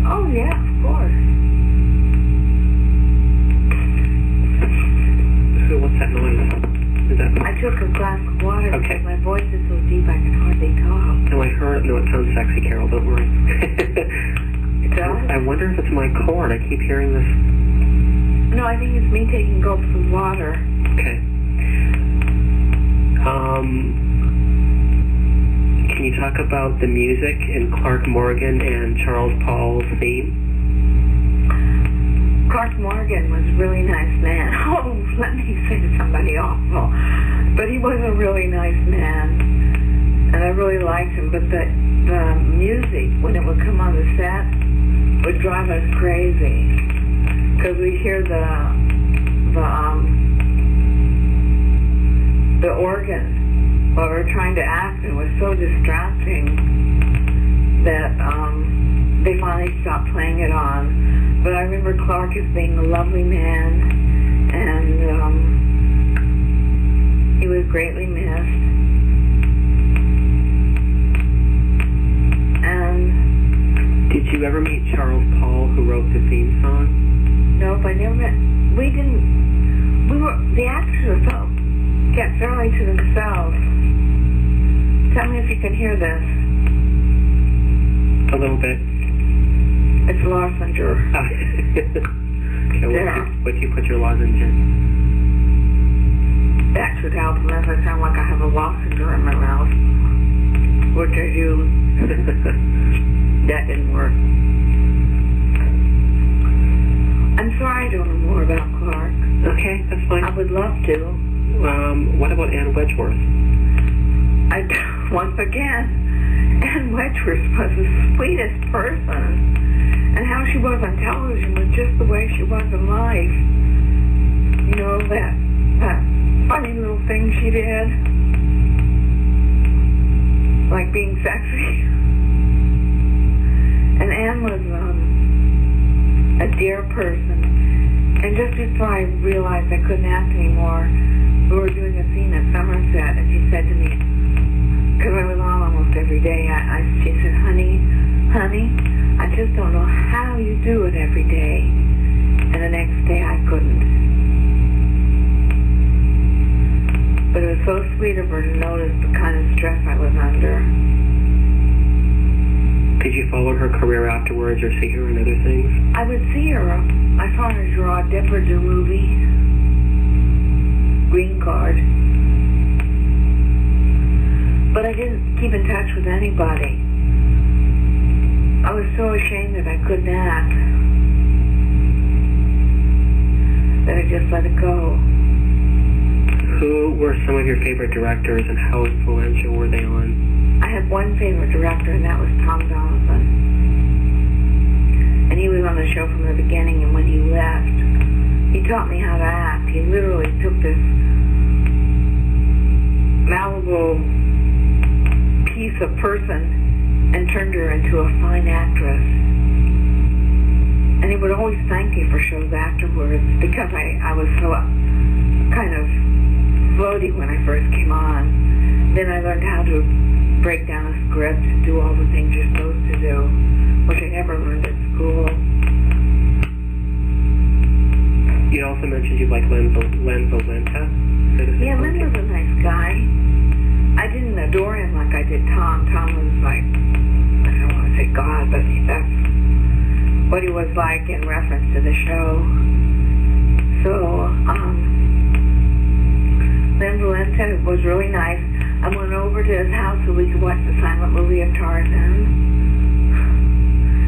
Speaker 2: Oh, yeah, of course.
Speaker 3: What's that noise? Is that...
Speaker 2: I took a glass of water
Speaker 3: okay.
Speaker 2: because my voice is so deep I can hardly talk.
Speaker 3: No, I heard it. No, it sounds sexy, Carol. Don't worry.
Speaker 2: It does?
Speaker 3: I wonder if it's my cord. I keep hearing this.
Speaker 2: No, I think it's me taking gulps of water.
Speaker 3: Okay. Can you talk about the music in Clark Morgan and Charles Paul's theme?
Speaker 2: Clark Morgan was a really nice man. Oh, let me say somebody awful. But he was a really nice man. And I really liked him. But the music, when it would come on the set, would drive us crazy. Because we'd hear the organ while we were trying to act, and it was so distracting that they finally stopped playing it on. But I remember Clark as being a lovely man, and he was greatly missed. And
Speaker 3: did you ever meet Charles Paul, who wrote the theme song?
Speaker 2: Nope, I never met. The actors were so get fairly to themselves. Tell me if you can hear this.
Speaker 3: A little bit.
Speaker 2: It's Lozenger.
Speaker 3: Okay, what you put your lozenge in?
Speaker 2: That should help unless I sound like I have a lozenger in my mouth, which I do. That didn't work. I'm sorry I don't know more about Clark.
Speaker 3: Okay, that's fine.
Speaker 2: I would love to.
Speaker 3: What about Ann Wedgeworth?
Speaker 2: Once again, Ann Wedgeworth was the sweetest person. And how she was on television was just the way she was in life. You know, that funny little thing she did. Like being sexy. And Ann was a dear person. And just before I realized I couldn't ask anymore, we were doing a scene at Somerset, and she said to me, because I was on almost every day, she said, honey, I just don't know how you do it every day. And the next day I couldn't. But it was so sweet of her to notice the kind of stress I was under.
Speaker 3: Did you follow her career afterwards or see her in other things?
Speaker 2: I would see her. I saw her in a Gerard Depardieu movie, Green Card. But I didn't keep in touch with anybody. I was so ashamed that I couldn't act that I just let it go.
Speaker 3: Who were some of your favorite directors and how influential were they on?
Speaker 2: I had one favorite director, and that was Tom Donaldson. And he was on the show from the beginning, and when he left, he taught me how to act. He literally took this malleable piece of person and turned her into a fine actress. And he would always thank me for shows afterwards because I was so kind of floaty when I first came on. Then I learned how to break down a script and do all the things you're supposed to do, which I never learned at school.
Speaker 3: You also mentioned you like Len Valenta.
Speaker 2: Yeah, Len was a nice guy. I didn't adore him like I did Tom. Tom was like, I don't want to say God, but that's what he was like in reference to the show. So, Len Valenta was really nice. I went over to his house so we could watch the silent movie of Tarzan.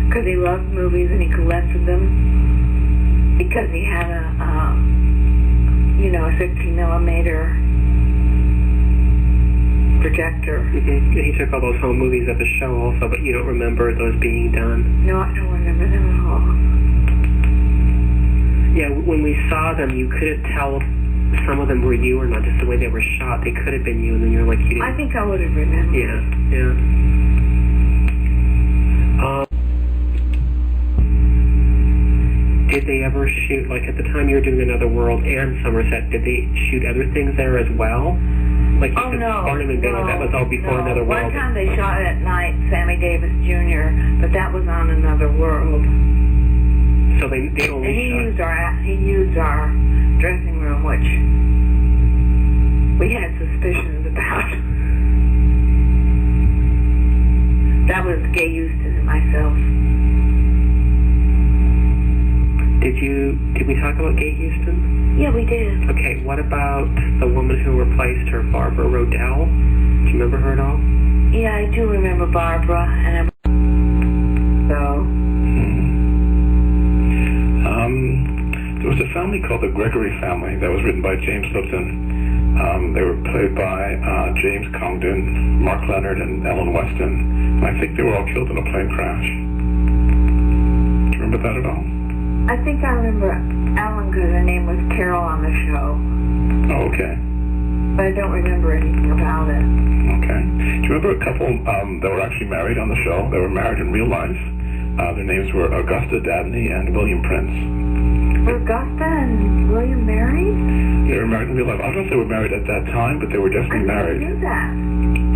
Speaker 2: Because he loved movies and he collected them. Because he had a 16mm projector.
Speaker 3: Mm-hmm. He took all those home movies at the show also, but you don't remember those being done?
Speaker 2: No, I don't remember them at all.
Speaker 3: Yeah, when we saw them, you couldn't tell if some of them were you or not, just the way they were shot. They could have been you, and then you're like, you didn't...
Speaker 2: I think I would have remembered.
Speaker 3: Yeah. Did they ever shoot, like at the time you were doing Another World and Somerset, did they shoot other things there as well? Like you said, Barnum and Bailey, that was all before Another World.
Speaker 2: One time they shot at night, Sammy Davis Jr., but that was on Another World.
Speaker 3: So they only
Speaker 2: and he used our dressing room, which we had suspicions about. That was Gay Houston and myself. Did we talk about Gay Houston? Yeah, we did.
Speaker 3: Okay, what about the woman who replaced her, Barbara Rodell? Do you remember her at all?
Speaker 2: Yeah, I do remember Barbara, and
Speaker 1: there was a family called the Gregory family that was written by James Lipton. They were played by James Congdon, Mark Leonard, and Ellen Weston. And I think they were all killed in a plane crash. Do you remember that at all?
Speaker 2: I think I remember Ellen because her name was Carol on the show.
Speaker 1: Oh, okay.
Speaker 2: But I don't remember anything about it.
Speaker 1: Okay. Do you remember a couple that were actually married on the show? They were married in real life. Their names were Augusta Dabney and William Prince.
Speaker 2: Were Augusta and William married?
Speaker 1: They were married in real life. I don't know if they were married at that time, but they were definitely married.
Speaker 2: I knew that.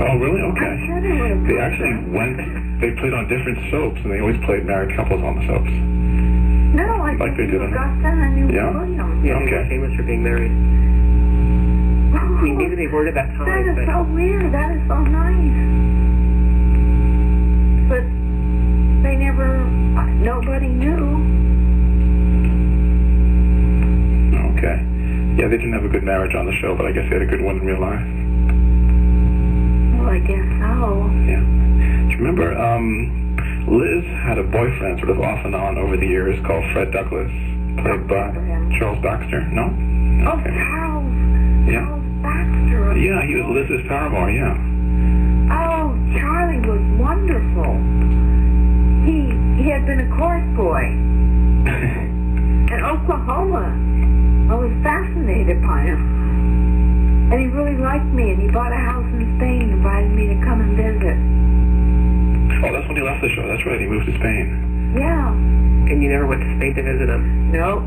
Speaker 1: Oh, really? Okay.
Speaker 2: I'm sure they would have.
Speaker 1: They actually they played on different soaps, and they always played married couples on the soaps.
Speaker 2: No, I
Speaker 1: like
Speaker 2: think
Speaker 1: they did
Speaker 2: Augusta and I knew William.
Speaker 3: Yeah,
Speaker 1: okay.
Speaker 3: they were famous for being married. we knew they weren't at that time.
Speaker 2: That is
Speaker 3: but
Speaker 2: so weird. That is so nice. But they never, nobody knew.
Speaker 1: Okay. Yeah, they didn't have a good marriage on the show, but I guess they had a good one in real life.
Speaker 2: Well, I guess so.
Speaker 1: Yeah. Do you remember, Liz had a boyfriend sort of off and on over the years called Fred Douglas, played by Charles Baxter? No?
Speaker 2: Oh,
Speaker 1: Okay.
Speaker 2: Charles.
Speaker 1: Yeah.
Speaker 2: Charles Baxter.
Speaker 1: Yeah, he was Liz's paramour, yeah.
Speaker 2: Oh, Charlie was wonderful. He had been a chorus boy in Oklahoma. I was fascinated by him. And he really liked me, and he bought a house in Spain and invited me to come and visit.
Speaker 1: Oh, that's when he left the show. That's right, he moved to Spain.
Speaker 2: Yeah.
Speaker 3: And you never went to Spain to visit him?
Speaker 2: No.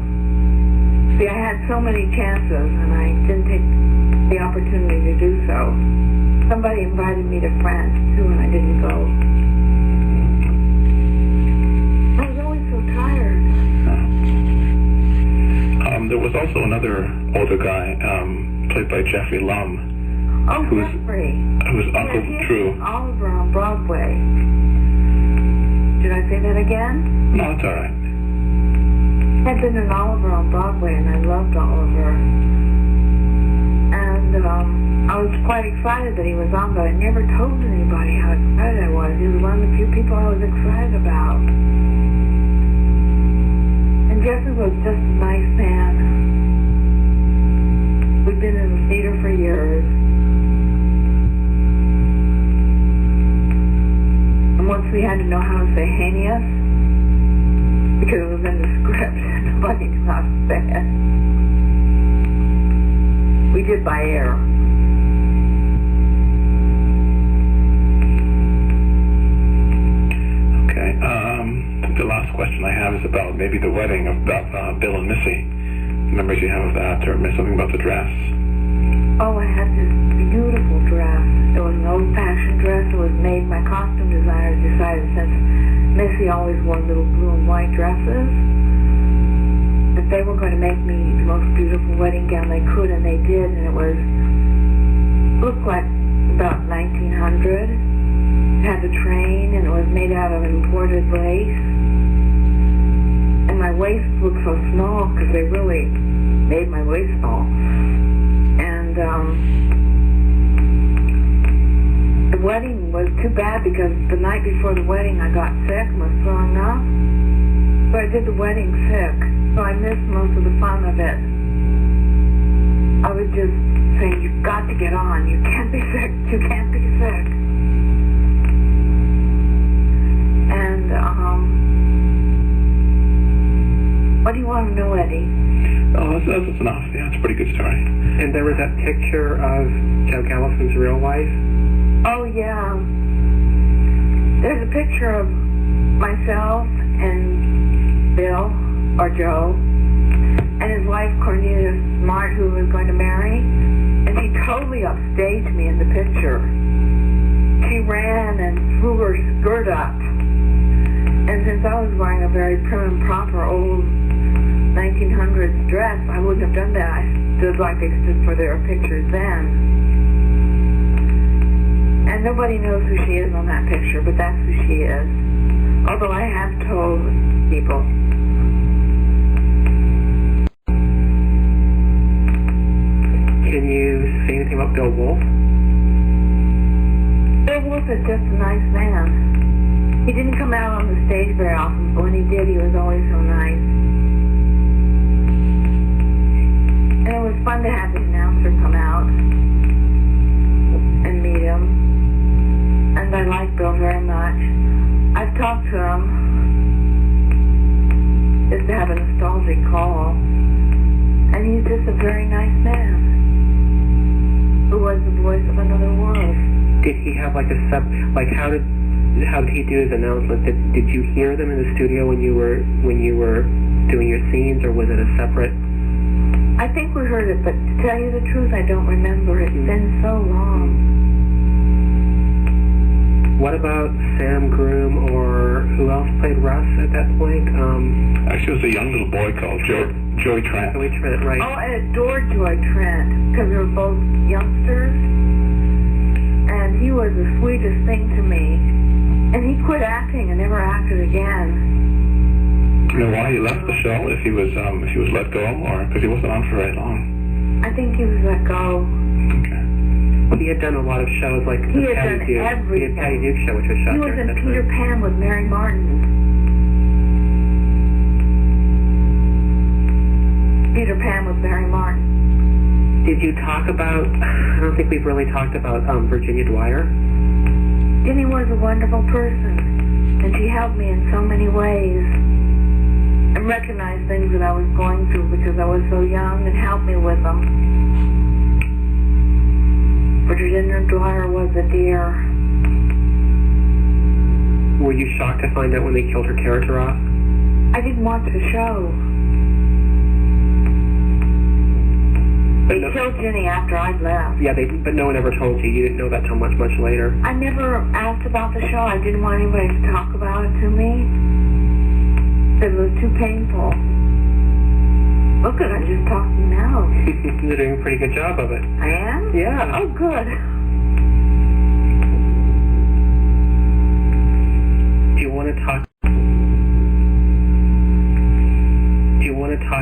Speaker 2: See, I had so many chances, and I didn't take the opportunity to do so. Somebody invited me to France, too, and I didn't go. I was always so tired.
Speaker 1: There was also another older guy, played by Jeffrey Lum.
Speaker 2: Oh,
Speaker 1: Who's
Speaker 2: Jeffrey.
Speaker 1: Who's Uncle
Speaker 2: Yeah,
Speaker 1: Drew.
Speaker 2: Oliver on Broadway. Did I say that again?
Speaker 1: No, it's all right.
Speaker 2: I'd been an Oliver on Broadway, and I loved Oliver. And I was quite excited that he was on, but I never told anybody how excited I was. He was one of the few people I was excited about. And Jeffrey was just a nice man. We'd been in the theater for years. And once we had to know how to say heinous, because it was in the script, nobody knew how to say it. We did by ear.
Speaker 1: Okay. I think the last question I have is about maybe the wedding of Bill and Missy. Memories you have of that, or something about the dress.
Speaker 2: Oh, I had this beautiful dress. It was an old-fashioned dress. It was made, my costume designer decided, since Missy always wore little blue and white dresses, that they were going to make me the most beautiful wedding gown they could, and they did, and it looked like about 1900. It had the train, and it was made out of imported lace. And my waist looked so small, because they really made my waist small. And the wedding was too bad, because the night before the wedding I got sick and was throwing up. So I did the wedding sick. So I missed most of the fun of it. I would just say, you've got to get on. You can't be sick. You can't be sick. And, what do you want to know, Eddie?
Speaker 1: Oh, that's enough. Yeah, it's a pretty good story.
Speaker 3: And there was that picture of Joe Gallison's real wife?
Speaker 2: Oh, yeah. There's a picture of myself and Bill, or Joe, and his wife Cornelia Smart, who was going to marry, and she totally upstaged me in the picture. She ran and threw her skirt up, and since I was wearing a very prim and proper old 1900s dress, I wouldn't have done that. I stood like they stood for their pictures then. And nobody knows who she is on that picture, but that's who she is. Although I have told people.
Speaker 3: Can you say anything about Bill Wolfe?
Speaker 2: Bill Wolfe is just a nice man. He didn't come out on the stage very often, but when he did, he was always so nice. And it was fun to have the announcer come out and meet him. And I like Bill very much. I've talked to him just to have a nostalgic call. And he's just a very nice man who was the voice of another world.
Speaker 3: Did he have like how did he do his announcement? Did you hear them in the studio when you were doing your scenes, or was it a separate?
Speaker 2: I think we heard it, but to tell you the truth, I don't remember. It's been so long.
Speaker 3: What about Sam Groom, or who else played Russ at that point?
Speaker 1: Actually, it was a young little boy called Joey Trent.
Speaker 3: Joey Trent, right.
Speaker 2: Oh, I adored Joy Trent because we were both youngsters, and he was the sweetest thing to me. And he quit acting and never acted again.
Speaker 1: Do you know why he left the show? If he was let go, or because he wasn't on for very long?
Speaker 2: I think he was let go.
Speaker 1: Okay.
Speaker 3: Well, he had done a lot of shows, like
Speaker 2: He had done everything.
Speaker 3: He had Patty Duke show, which was shot
Speaker 2: He was
Speaker 3: there.
Speaker 2: in Peter Pan with Mary Martin. Peter Pan with Mary Martin.
Speaker 3: Did you talk about, I don't think we've really talked about Virginia Dwyer.
Speaker 2: Jenny was a wonderful person, and she helped me in so many ways and recognized things that I was going through because I was so young and helped me with them. Virginia Dwyer was a dear.
Speaker 3: Were you shocked to find out when they killed her character off?
Speaker 2: I didn't watch the show. They killed Jenny after I'd left.
Speaker 3: Yeah, but no one ever told you. You didn't know that till much, much later.
Speaker 2: I never asked about the show. I didn't want anybody to talk about it to me. It was too painful. Look at, I'm just talking now.
Speaker 3: You're doing a pretty good job of it.
Speaker 2: I am?
Speaker 3: Yeah.
Speaker 2: Oh, good.
Speaker 3: Do you want to talk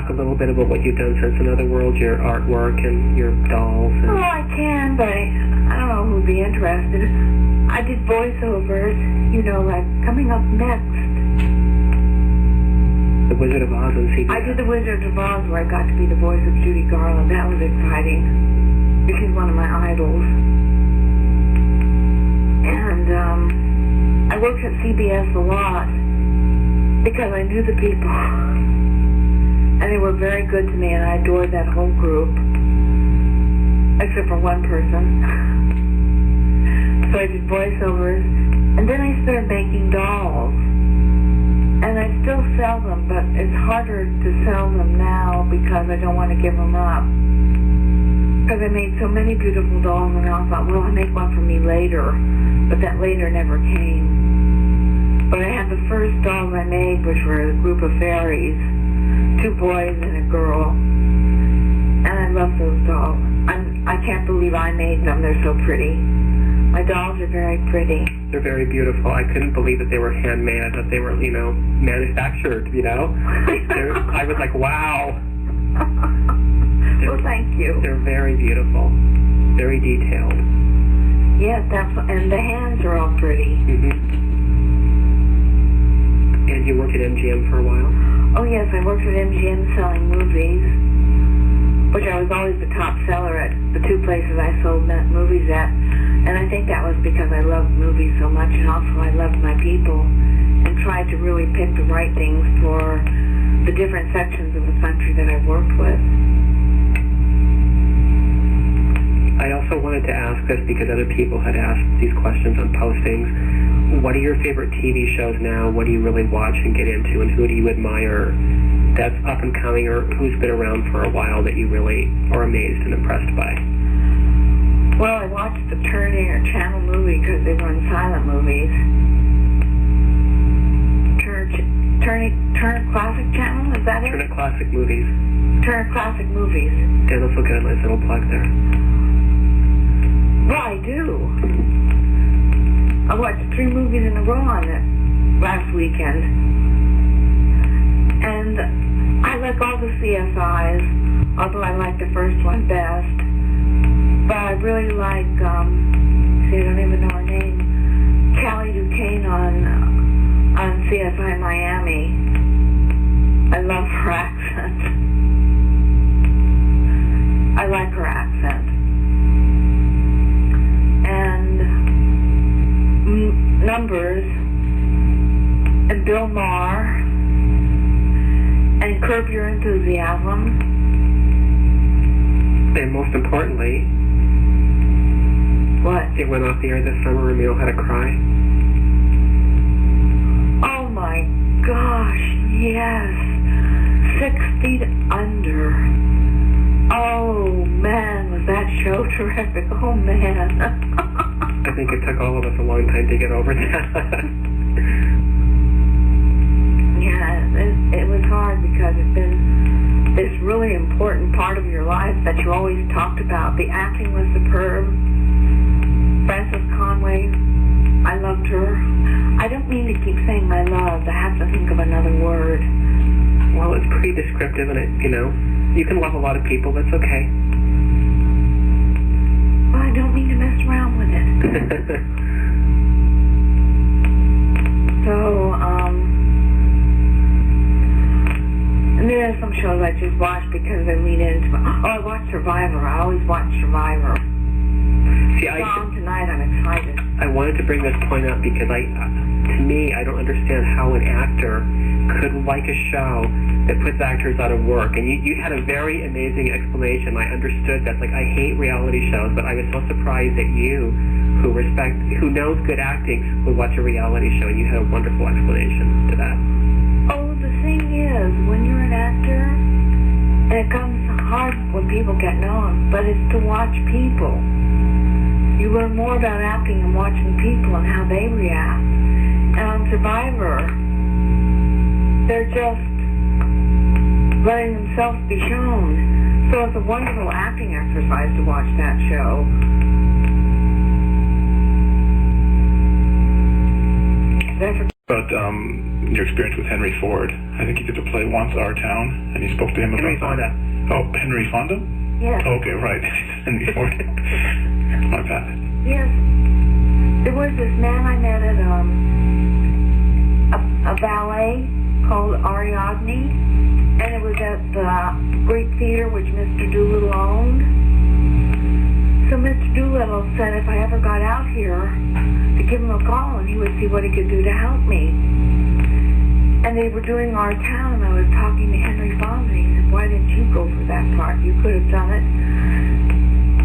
Speaker 3: a little bit about what you've done since Another World, your artwork and your dolls? And...
Speaker 2: Oh, I can, but I don't know who'd be interested. I did voiceovers, like Coming Up Next.
Speaker 3: The Wizard of Oz on CBS.
Speaker 2: I did The Wizard of Oz, where I got to be the voice of Judy Garland. That was exciting. She's one of my idols. And I worked at CBS a lot because I knew the people. And they were very good to me, and I adored that whole group, except for one person. So I did voiceovers, and then I started making dolls. And I still sell them, but it's harder to sell them now because I don't want to give them up. Because I made so many beautiful dolls, and I thought, well, I'll make one for me later. But that later never came. But I had the first dolls I made, which were a group of fairies. 2 boys and a girl, and I love those dolls. I can't believe I made them. They're so pretty. My dolls are very pretty.
Speaker 3: They're very beautiful. I couldn't believe that they were handmade. I thought they were, manufactured, I was like, wow.
Speaker 2: Well, thank you.
Speaker 3: They're very beautiful. Very detailed.
Speaker 2: Yes, and the hands are all pretty.
Speaker 3: And you worked at MGM for a while?
Speaker 2: Oh, yes, I worked at MGM selling movies, which I was always the top seller at the 2 places I sold movies at. And I think that was because I loved movies so much, and also I loved my people and tried to really pick the right things for the different sections of the country that I worked with.
Speaker 3: I also wanted to ask this because other people had asked these questions on postings. What are your favorite TV shows now? What do you really watch and get into, and who do you admire that's up and coming, or who's been around for a while that you really are amazed and impressed by?
Speaker 2: Well, I watched the Turner Channel movie because they run silent movies. Turner Classic Channel, is that it?
Speaker 3: Turner Classic Movies.
Speaker 2: Turner Classic Movies.
Speaker 3: Dan, this will get a nice little plug there.
Speaker 2: Well, I do. I watched 3 movies in a row on it last weekend. And I like all the CSIs, although I like the first one best. But I really like, I don't even know her name, Callie Duquesne on CSI Miami. I love her accent. I like her accent. And Numbers, and Bill Maher, and Curb Your Enthusiasm.
Speaker 3: And most importantly,
Speaker 2: what?
Speaker 3: It went off the air this summer and we all had a cry.
Speaker 2: Oh my gosh, yes. 6 Feet Under. Oh man, was that show terrific. Oh man.
Speaker 3: I I think it took all of us a long time to get over that.
Speaker 2: Yeah, it was hard because it's been this really important part of your life that you always talked about. The acting was superb. Frances Conway, I loved her. I don't mean to keep saying my love. I have to think of another word.
Speaker 3: Well, it's pretty descriptive, and you can love a lot of people. That's okay.
Speaker 2: Well, I don't mean to mess around with it. So, and there are some shows I just watch because they lead into. I watch Survivor. I always watch Survivor.
Speaker 3: See,
Speaker 2: tonight I'm excited.
Speaker 3: I wanted to bring this point up because to me, I don't understand how an actor could like a show that puts actors out of work. And you had a very amazing explanation. I understood that. Like, I hate reality shows, but I was so surprised that you, who knows good acting, would watch a reality show, and you had a wonderful explanation to that.
Speaker 2: Oh, the thing is, when you're an actor, and it comes hard when people get known, but it's to watch people. You learn more about acting and watching people and how they react. And on Survivor, they're just letting themselves be shown. So it's a wonderful acting exercise to watch that show.
Speaker 1: But your experience with Henry Ford, I think you did a play once, Our Town, and you spoke to him
Speaker 3: Henry
Speaker 1: about
Speaker 3: Fonda.
Speaker 1: that. Oh, Henry Fonda?
Speaker 2: Yes.
Speaker 1: Okay, right. Henry Ford. My bad.
Speaker 2: Yes. There was this man I met at a ballet called Ariadne, and it was at the Great Theater which Mr. Doolittle owned. So Mr. Doolittle said if I ever got out here to give him a call and he would see what he could do to help me. And they were doing Our Town, and I was talking to Henry Fonda. He said, why didn't you go for that part? You could have done it.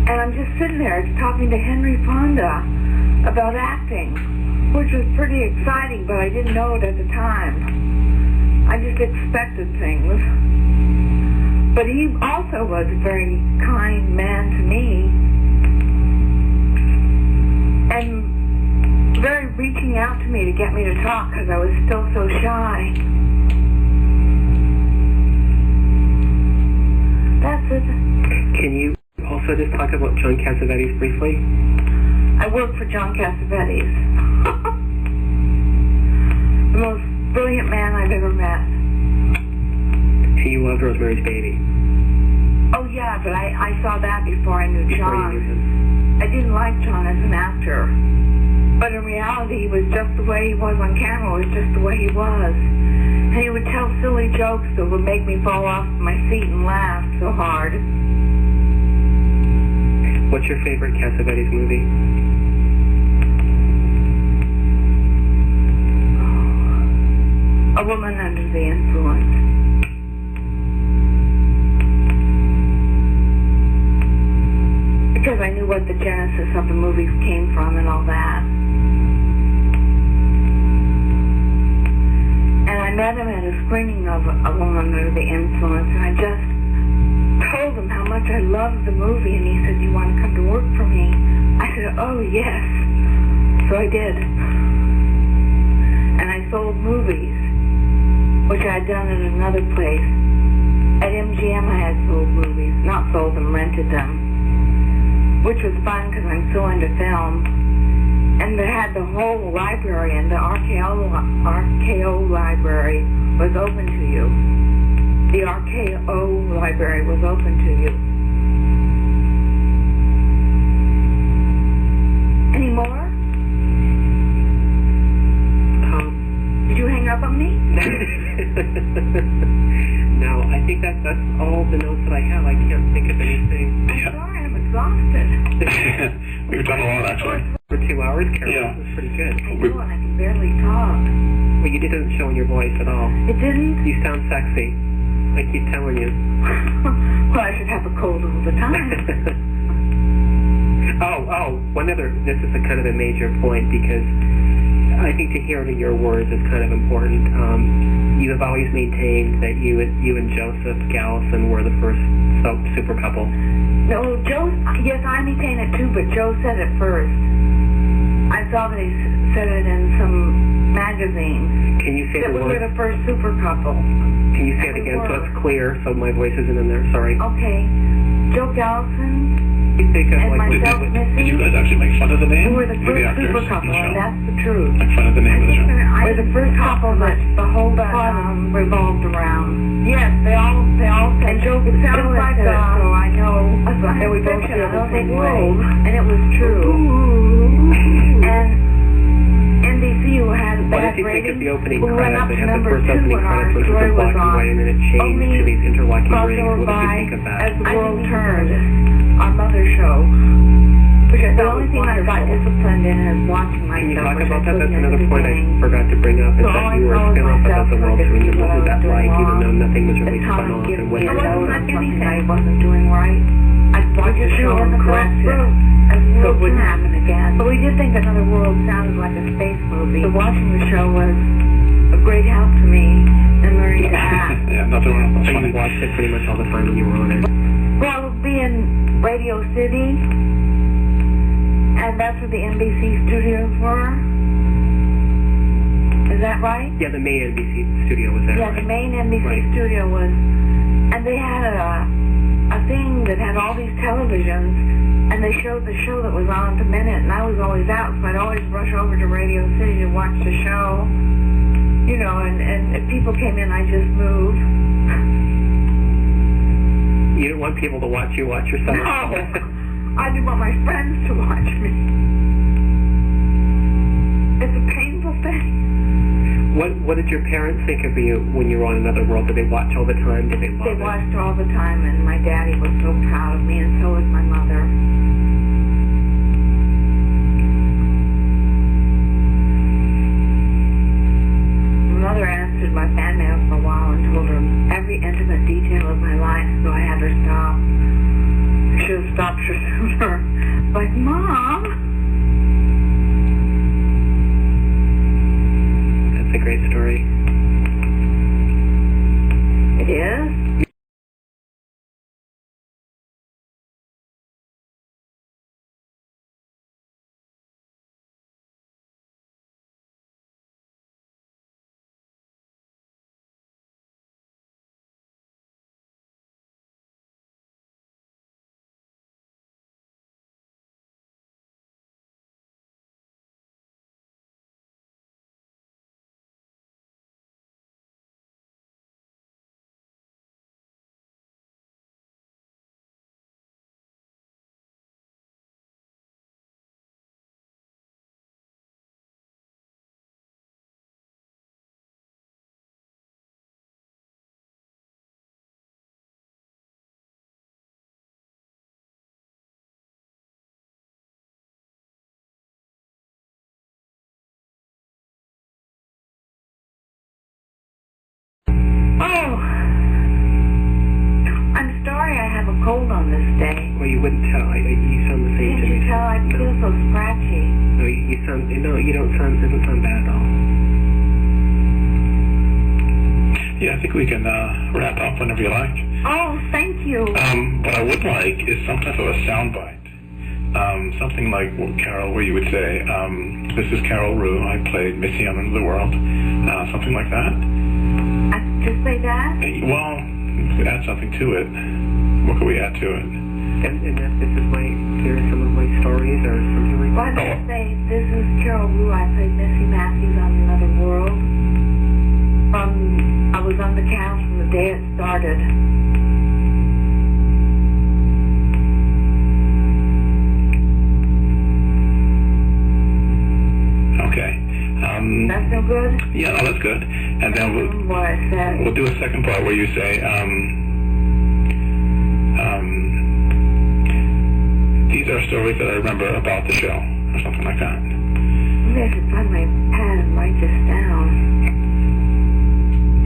Speaker 2: And I'm just sitting there talking to Henry Fonda about acting, which was pretty exciting, but I didn't know it at the time. I just expected things. But he also was a very kind man to me, and very reaching out to me to get me to talk because I was still so shy. That's it.
Speaker 3: Can you also just talk about John Cassavetes briefly?
Speaker 2: I work for John Cassavetes. The most brilliant man I've ever met.
Speaker 3: And you loved Rosemary's Baby.
Speaker 2: Oh yeah, but I saw that before I knew
Speaker 3: Before
Speaker 2: John.
Speaker 3: you knew him.
Speaker 2: I didn't like John as an actor. But in reality, he was just the way he was on camera. It was just the way he was. And he would tell silly jokes that would make me fall off my seat and laugh so hard.
Speaker 3: What's your favorite Cassavetes movie?
Speaker 2: A Woman Under the Influence. Because I knew what the genesis of the movie came from and all that. And I met him at a screening of A Woman Under the Influence, and I just told him how much I loved the movie, and he said, you want to come to work for me? I said, oh yes. So I did. And I sold movies, which I had done at another place. At MGM I had sold movies, not sold them, rented them, which was fun because I'm so into film. And they had the whole library, and the RKO library was open to you. The RKO library was open to you. Any more? Did you hang up on me?
Speaker 3: No, I think that's all the notes that I have. I can't think of anything.
Speaker 2: I'm sorry, I'm exhausted.
Speaker 1: We've done a lot, actually.
Speaker 3: For 2 hours, Carol,
Speaker 1: Yeah.
Speaker 3: that was pretty good.
Speaker 2: I know, and I can barely talk.
Speaker 3: Well, you didn't show in your voice at all.
Speaker 2: It didn't?
Speaker 3: You sound sexy. I keep telling you.
Speaker 2: Well, I should have a cold all the time.
Speaker 3: One other, this is a kind of a major point because I think to hear it in your words is kind of important. You have always maintained that you and Joseph Gallison were the first super couple.
Speaker 2: No, Joe, yes, I maintain it too, but Joe said it first. saw that he said it in some magazines.
Speaker 3: Can you say
Speaker 2: That
Speaker 3: the
Speaker 2: we were
Speaker 3: word?
Speaker 2: the first super couple.
Speaker 3: Can you say it again so it's clear, so my voice isn't in there? Sorry.
Speaker 2: Okay. Joe Gallison
Speaker 3: You think of
Speaker 2: and
Speaker 3: like
Speaker 2: myself,
Speaker 1: Did
Speaker 2: Missy,
Speaker 1: you guys actually make fun of the name?
Speaker 2: we were the
Speaker 1: With
Speaker 2: first
Speaker 1: actors
Speaker 2: super
Speaker 1: in
Speaker 2: couple,
Speaker 1: the show?
Speaker 2: and that's the truth.
Speaker 1: Make fun of the name of the show?
Speaker 2: We're the first couple that the whole fun revolved around. Yes, they all said. And Joe sounds like that, so I know that we both feel the same way. And it was true. And NBC who had
Speaker 3: What
Speaker 2: bad
Speaker 3: did you think of
Speaker 2: ratings,
Speaker 3: the opening
Speaker 2: we went
Speaker 3: credits?
Speaker 2: up
Speaker 3: They
Speaker 2: to
Speaker 3: had the
Speaker 2: number
Speaker 3: first
Speaker 2: 2
Speaker 3: opening
Speaker 2: when our
Speaker 3: credits, which was
Speaker 2: story
Speaker 3: in
Speaker 2: was
Speaker 3: black and white, and then it changed
Speaker 2: only
Speaker 3: to these interlocking rings.
Speaker 2: crossover
Speaker 3: What did you
Speaker 2: by
Speaker 3: think of that?
Speaker 2: As the World Turned, our mother show. Which I thought the only thing I got disciplined in is watching myself.
Speaker 3: Can you talk
Speaker 2: which
Speaker 3: about
Speaker 2: I
Speaker 3: that? That's
Speaker 2: couldn't
Speaker 3: another
Speaker 2: in the
Speaker 3: point I
Speaker 2: beginning.
Speaker 3: forgot to bring up, is
Speaker 2: So
Speaker 3: that
Speaker 2: all
Speaker 3: you were
Speaker 2: I
Speaker 3: a
Speaker 2: know is
Speaker 3: spin-off
Speaker 2: myself
Speaker 3: of the
Speaker 2: when I
Speaker 3: world
Speaker 2: didn't
Speaker 3: turned.
Speaker 2: do
Speaker 3: What
Speaker 2: what
Speaker 3: was
Speaker 2: I
Speaker 3: that
Speaker 2: was
Speaker 3: like,
Speaker 2: doing
Speaker 3: even though
Speaker 2: wrong?
Speaker 3: nothing was
Speaker 2: The
Speaker 3: really
Speaker 2: town
Speaker 3: spun
Speaker 2: would
Speaker 3: off?
Speaker 2: give
Speaker 3: And
Speaker 2: me
Speaker 3: what
Speaker 2: a
Speaker 3: did
Speaker 2: note
Speaker 3: that
Speaker 2: on something I wasn't doing right. I'd watch the show and correct it, so it wouldn't happen again. But we did think Another World sounded like a space movie. So watching the show was a great help to me in learning to act.
Speaker 1: Yeah, nothing wrong. That's
Speaker 3: So
Speaker 1: funny.
Speaker 3: you watched it pretty much all the time when you were on it?
Speaker 2: Well, I would be in Radio City, and that's where the NBC studios were. Is that right?
Speaker 3: Yeah, the main NBC studio was there,
Speaker 2: Yeah,
Speaker 3: right?
Speaker 2: the main NBC
Speaker 3: Right.
Speaker 2: studio was, and they had a thing that had all these televisions, and they showed the show that was on at the minute, and I was always out, so I'd always rush over to Radio City to watch the show, you know, and if people came in, I just moved.
Speaker 3: You didn't want people to watch you watch yourself?
Speaker 2: No, I didn't want my friends to watch me. It's a painful thing.
Speaker 3: What did your parents think of you when you were on Another World? Did they watch all the time? Did they love
Speaker 2: They
Speaker 3: it?
Speaker 2: watched all the time, and my daddy was so proud of me, and so was my mother. My mother answered my fan mail for a while and told her every intimate detail of my life, so I had her stop. I should have stopped her sooner. Like, Mom!
Speaker 3: That's a great story.
Speaker 2: It is? Oh, I'm sorry I have a cold on this day.
Speaker 3: Well, you wouldn't tell. You sound the same
Speaker 2: Can't
Speaker 3: to me.
Speaker 2: you tell I feel so scratchy?
Speaker 3: No, you sound. No, you don't sound. Doesn't sound bad at all.
Speaker 1: Yeah, I think we can wrap up whenever you like.
Speaker 2: Oh, thank you.
Speaker 1: What I would like is some type of a soundbite. Something like, Carol, where you would say, this is Carol Roux, I played Missy on Another World. Something like that.
Speaker 2: I just say that?
Speaker 1: Well, add something to it. What can we add to it?
Speaker 3: And that this is here are some of my stories or something like
Speaker 2: Why
Speaker 3: that.
Speaker 2: don't I say, this is Carol Roux, I played Missy Matthews on Another World. I was on the cast from the day it started.
Speaker 1: Okay.
Speaker 2: That's no good?
Speaker 1: Yeah, no, that's good. And then
Speaker 2: What I said.
Speaker 1: we'll do a second part where you say, these are stories that I remember about the show, or something like that.
Speaker 2: Maybe I should find my pad and write this down.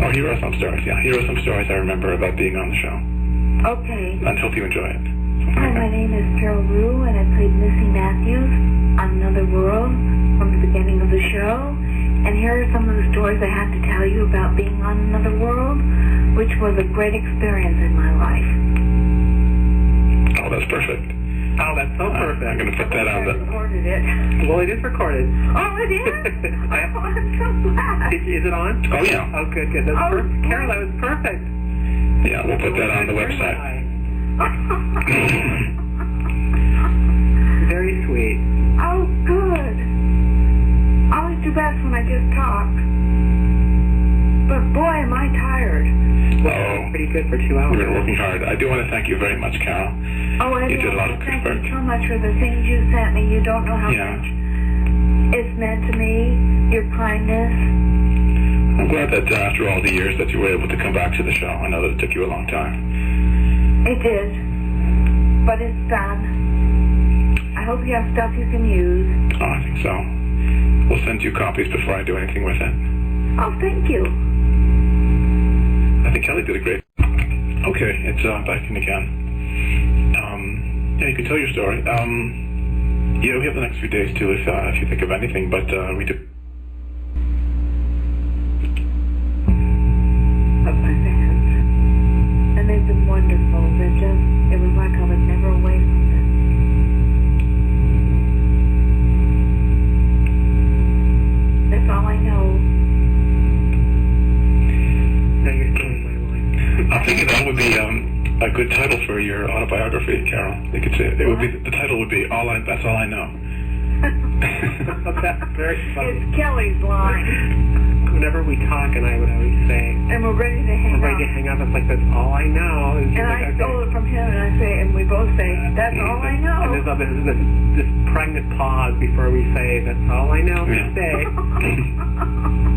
Speaker 1: Oh, here are some stories. Yeah, here are some stories I remember about being on the show.
Speaker 2: Okay.
Speaker 1: And hope you enjoy it. Something
Speaker 2: Hi,
Speaker 1: like
Speaker 2: my
Speaker 1: that.
Speaker 2: name is Carol Roux, and I played Missy Matthews on Another World from the beginning of the show. And here are some of the stories I have to tell you about being on Another World, which was a great experience in my life.
Speaker 1: Oh, that's perfect.
Speaker 3: Oh, that's so perfect.
Speaker 1: I'm going to put that on the...
Speaker 2: recorded it.
Speaker 3: Well, it is recorded.
Speaker 2: Oh, it is? Oh, I'm so glad.
Speaker 3: Is it on?
Speaker 1: Oh, yeah.
Speaker 3: Oh, good. That's
Speaker 2: Oh,
Speaker 3: perfect. Carol, that was perfect.
Speaker 1: Yeah, we'll put that on the website.
Speaker 3: Very sweet.
Speaker 2: Oh, good. I always do best when I just talk. But boy, am I tired.
Speaker 1: Oh,
Speaker 3: Pretty good for 2 hours.
Speaker 1: we've been working hard. I do want to thank you very much, Carol.
Speaker 2: Oh, and
Speaker 1: You did a lot of
Speaker 2: thank
Speaker 1: good work.
Speaker 2: you so much for the things you sent me. You don't know how
Speaker 1: Yeah.
Speaker 2: much it's meant to me, your kindness.
Speaker 1: I'm glad that after all the years that you were able to come back to the show. I know that it took you a long time.
Speaker 2: It did. But it's done. I hope you have stuff you can use.
Speaker 1: Oh, I think so. We'll send you copies before I do anything with it.
Speaker 2: Oh, thank you.
Speaker 1: I think Kelly did a great... Okay, it's back in again. Yeah, you can tell your story. Yeah, we have the next few days too if you think of anything, but we do...
Speaker 2: Of my fans. And they've been wonderful. It was like I was never away from them. That's all I know.
Speaker 3: Now you're stealing my line.
Speaker 1: I think that would be a good title for your autobiography, Carol. You could say it would be the title would be That's All I Know.
Speaker 3: That's very funny.
Speaker 2: It's Kelly's line.
Speaker 3: Whenever we talk, and I would always say,
Speaker 2: And we're ready to hang
Speaker 3: I'm
Speaker 2: up.
Speaker 3: ready to hang up. It's like, that's all I know. And she's
Speaker 2: And
Speaker 3: like,
Speaker 2: I
Speaker 3: okay.
Speaker 2: stole it from him, and I say, and we both say, that's all I
Speaker 3: And
Speaker 2: know.
Speaker 3: there's this pregnant pause before we say, that's all I know for
Speaker 1: Yeah.
Speaker 3: today.